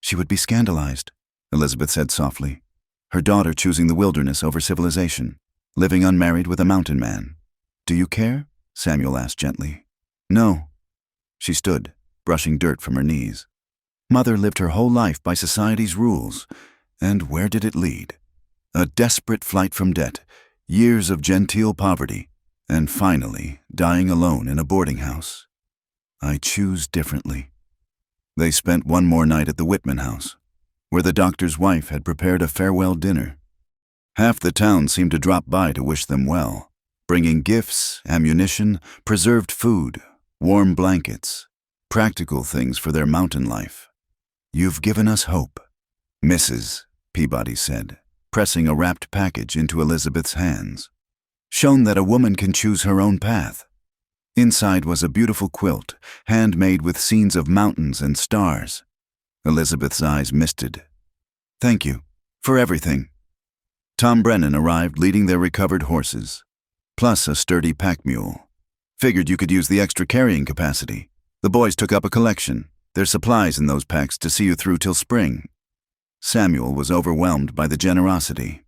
She would be scandalized, Elizabeth said softly. Her daughter choosing the wilderness over civilization, living unmarried with a mountain man. Do you care? Samuel asked gently. No. She stood, brushing dirt from her knees. Mother lived her whole life by society's rules, and where did it lead? A desperate flight from debt, years of genteel poverty, and finally dying alone in a boarding house. I choose differently. They spent one more night at the Whitman house, where the doctor's wife had prepared a farewell dinner. Half the town seemed to drop by to wish them well, bringing gifts, ammunition, preserved food, warm blankets, practical things for their mountain life. You've given us hope, Mrs. Peabody said, pressing a wrapped package into Elizabeth's hands. Shown that a woman can choose her own path. Inside was a beautiful quilt, handmade with scenes of mountains and stars. Elizabeth's eyes misted. Thank you, for everything. Tom Brennan arrived leading their recovered horses, plus a sturdy pack mule. Figured you could use the extra carrying capacity. The boys took up a collection, their supplies in those packs to see you through till spring. Samuel was overwhelmed by the generosity.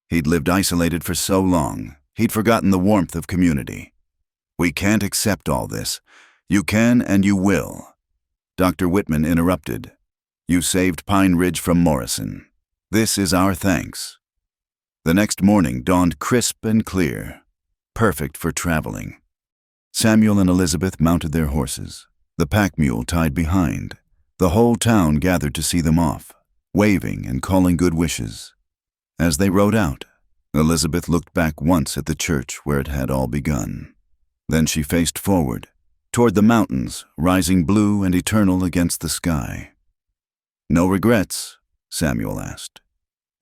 He'd lived isolated for so long, he'd forgotten the warmth of community. We can't accept all this. You can and you will. Dr. Whitman interrupted. You saved Pine Ridge from Morrison. This is our thanks. The next morning dawned crisp and clear, perfect for traveling. Samuel and Elizabeth mounted their horses, the pack mule tied behind. The whole town gathered to see them off, waving and calling good wishes. As they rode out, Elizabeth looked back once at the church where it had all begun. Then she faced forward, toward the mountains, rising blue and eternal against the sky. No regrets? Samuel asked,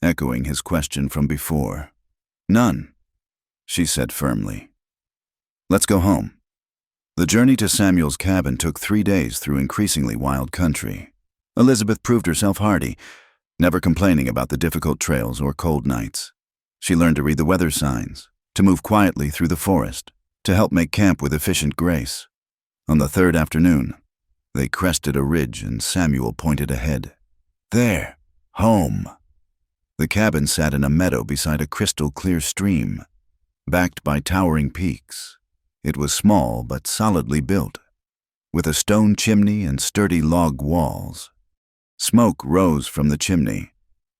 echoing his question from before. None, she said firmly. Let's go home. The journey to Samuel's cabin took 3 days through increasingly wild country. Elizabeth proved herself hardy, never complaining about the difficult trails or cold nights. She learned to read the weather signs, to move quietly through the forest, to help make camp with efficient grace. On the 3rd afternoon, they crested a ridge and Samuel pointed ahead. There, home. The cabin sat in a meadow beside a crystal-clear stream, backed by towering peaks. It was small but solidly built, with a stone chimney and sturdy log walls. Smoke rose from the chimney.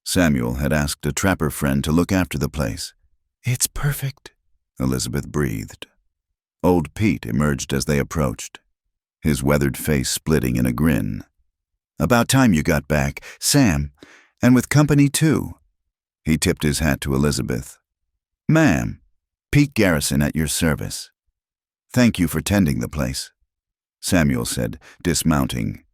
Samuel had asked a trapper friend to look after the place. It's perfect, Elizabeth breathed. Old Pete emerged as they approached, his weathered face splitting in a grin. About time you got back, Sam, and with company too. He tipped his hat to Elizabeth. Ma'am, Pete Garrison at your service. Thank you for tending the place, Samuel said, dismounting.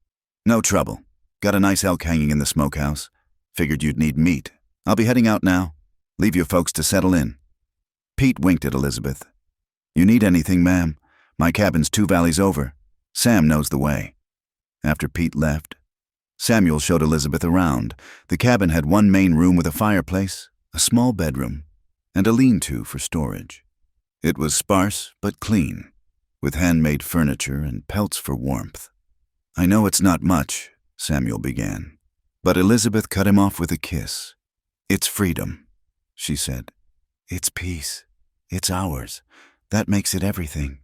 No trouble. Got a nice elk hanging in the smokehouse. Figured you'd need meat. I'll be heading out now. Leave you folks to settle in. Pete winked at Elizabeth. You need anything, ma'am? My cabin's 2 valleys over. Sam knows the way. After Pete left, Samuel showed Elizabeth around. The cabin had one main room with a fireplace, a small bedroom, and a lean-to for storage. It was sparse but clean, with handmade furniture and pelts for warmth. I know it's not much, Samuel began, but Elizabeth cut him off with a kiss. It's freedom, she said. It's peace. It's ours. That makes it everything.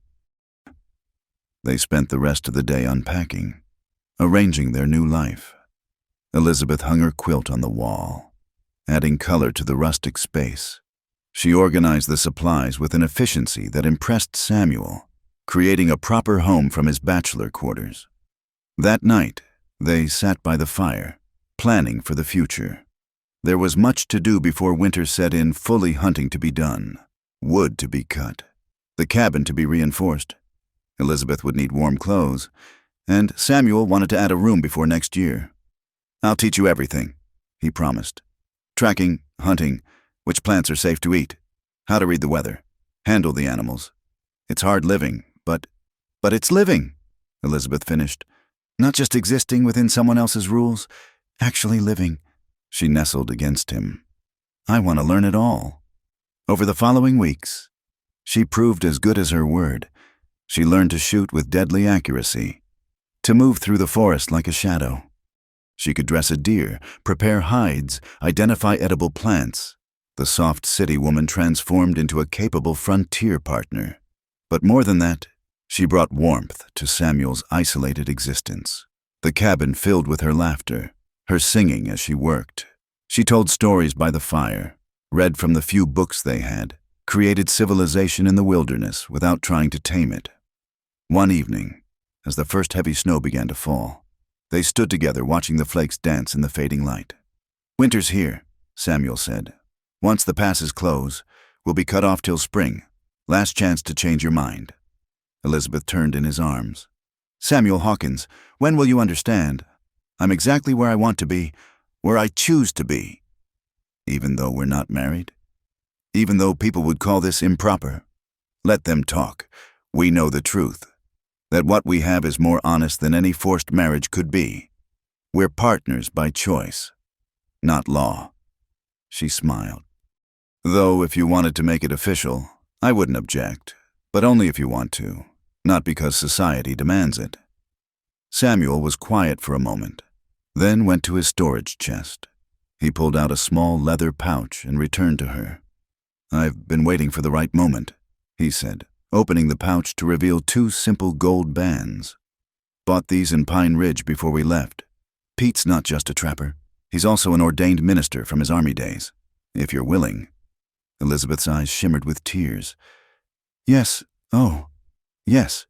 They spent the rest of the day unpacking, arranging their new life. Elizabeth hung her quilt on the wall, adding color to the rustic space. She organized the supplies with an efficiency that impressed Samuel, creating a proper home from his bachelor quarters. That night, they sat by the fire, planning for the future. There was much to do before winter set in, fully hunting to be done, wood to be cut, the cabin to be reinforced. Elizabeth would need warm clothes, and Samuel wanted to add a room before next year. I'll teach you everything, he promised. Tracking, hunting, which plants are safe to eat, how to read the weather, handle the animals. It's hard living, but it's living, Elizabeth finished. Not just existing within someone else's rules, actually living. She nestled against him. I want to learn it all. Over the following weeks, she proved as good as her word. She learned to shoot with deadly accuracy, to move through the forest like a shadow. She could dress a deer, prepare hides, identify edible plants. The soft city woman transformed into a capable frontier partner. But more than that, she brought warmth to Samuel's isolated existence. The cabin filled with her laughter, her singing as she worked. She told stories by the fire, read from the few books they had, created civilization in the wilderness without trying to tame it. One evening, as the first heavy snow began to fall, they stood together watching the flakes dance in the fading light. "Winter's here," Samuel said. "Once the passes close, we'll be cut off till spring. Last chance to change your mind." Elizabeth turned in his arms. "Samuel Hawkins, when will you understand? I'm exactly where I want to be, where I choose to be. Even though we're not married? Even though people would call this improper? Let them talk. We know the truth. That what we have is more honest than any forced marriage could be. We're partners by choice, not law." She smiled. "Though if you wanted to make it official, I wouldn't object, but only if you want to, not because society demands it." Samuel was quiet for a moment, then went to his storage chest. He pulled out a small leather pouch and returned to her. "I've been waiting for the right moment," he said, opening the pouch to reveal 2 simple gold bands. "Bought these in Pine Ridge before we left. Pete's not just a trapper. He's also an ordained minister from his army days. If you're willing." Elizabeth's eyes shimmered with tears. "Yes, oh, yes."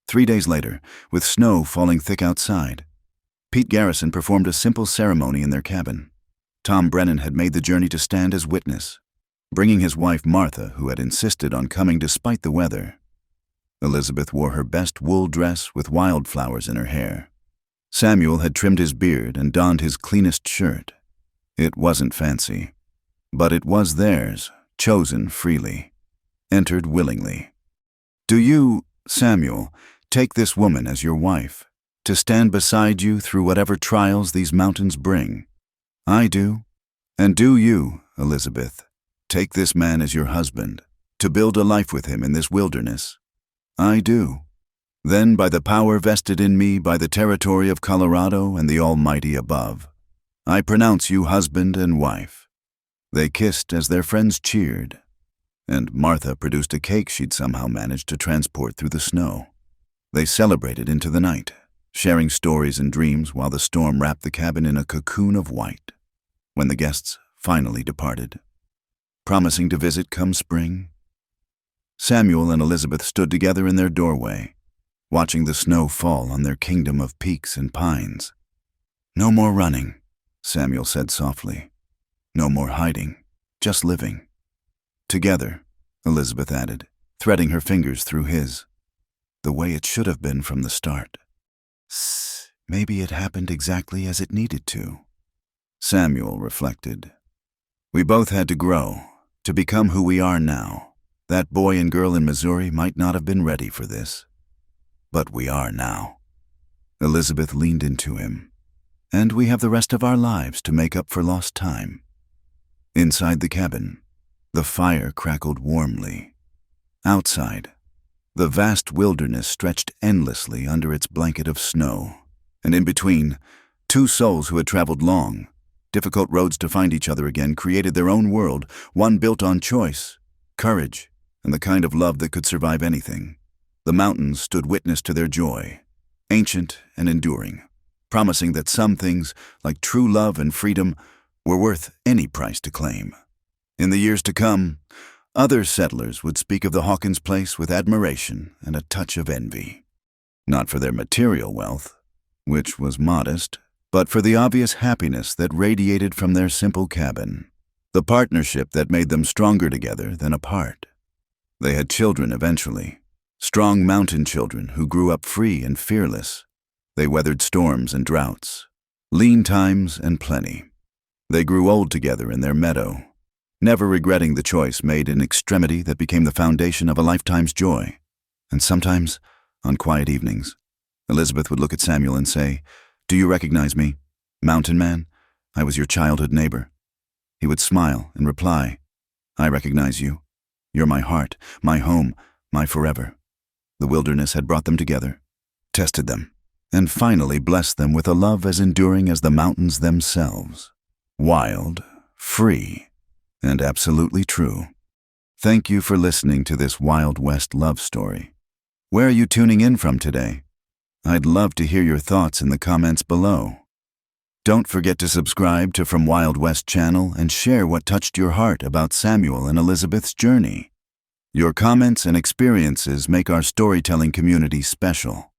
3 days later, with snow falling thick outside, Pete Garrison performed a simple ceremony in their cabin. Tom Brennan had made the journey to stand as witness, bringing his wife Martha, who had insisted on coming despite the weather. Elizabeth wore her best wool dress with wildflowers in her hair. Samuel had trimmed his beard and donned his cleanest shirt. It wasn't fancy, but it was theirs, chosen freely, entered willingly. "Do you, Samuel, take this woman as your wife, to stand beside you through whatever trials these mountains bring?" "I do." "And do you, Elizabeth, take this man as your husband, to build a life with him in this wilderness?" "I do." "Then, by the power vested in me by the territory of Colorado and the Almighty above, I pronounce you husband and wife." They kissed as their friends cheered, and Martha produced a cake she'd somehow managed to transport through the snow. They celebrated into the night, sharing stories and dreams while the storm wrapped the cabin in a cocoon of white. When the guests finally departed, promising to visit come spring, Samuel and Elizabeth stood together in their doorway, watching the snow fall on their kingdom of peaks and pines. "No more running," Samuel said softly. "No more hiding, just living." "Together," Elizabeth added, threading her fingers through his. "The way it should have been from the start. Maybe it happened exactly as it needed to." Samuel reflected. "We both had to grow, to become who we are now. That boy and girl in Missouri might not have been ready for this, but we are now." Elizabeth leaned into him. "And we have the rest of our lives to make up for lost time." Inside the cabin, the fire crackled warmly. Outside, the vast wilderness stretched endlessly under its blanket of snow, and in between, 2 souls who had traveled long, difficult roads to find each other again created their own world, one built on choice, courage, and the kind of love that could survive anything. The mountains stood witness to their joy, ancient and enduring, promising that some things, like true love and freedom, were worth any price to claim. In the years to come, other settlers would speak of the Hawkins place with admiration and a touch of envy. Not for their material wealth, which was modest, but for the obvious happiness that radiated from their simple cabin, the partnership that made them stronger together than apart. They had children eventually, strong mountain children who grew up free and fearless. They weathered storms and droughts, lean times and plenty. They grew old together in their meadow, never regretting the choice made in extremity that became the foundation of a lifetime's joy. And sometimes, on quiet evenings, Elizabeth would look at Samuel and say, "Do you recognize me? Mountain Man? I was your childhood neighbor." He would smile and reply, "I recognize you. You're my heart, my home, my forever." The wilderness had brought them together, tested them, and finally blessed them with a love as enduring as the mountains themselves. Wild, free, and absolutely true. Thank you for listening to this Wild West love story. Where are you tuning in from today? I'd love to hear your thoughts in the comments below. Don't forget to subscribe to From Wild West channel and share what touched your heart about Samuel and Elizabeth's journey. Your comments and experiences make our storytelling community special.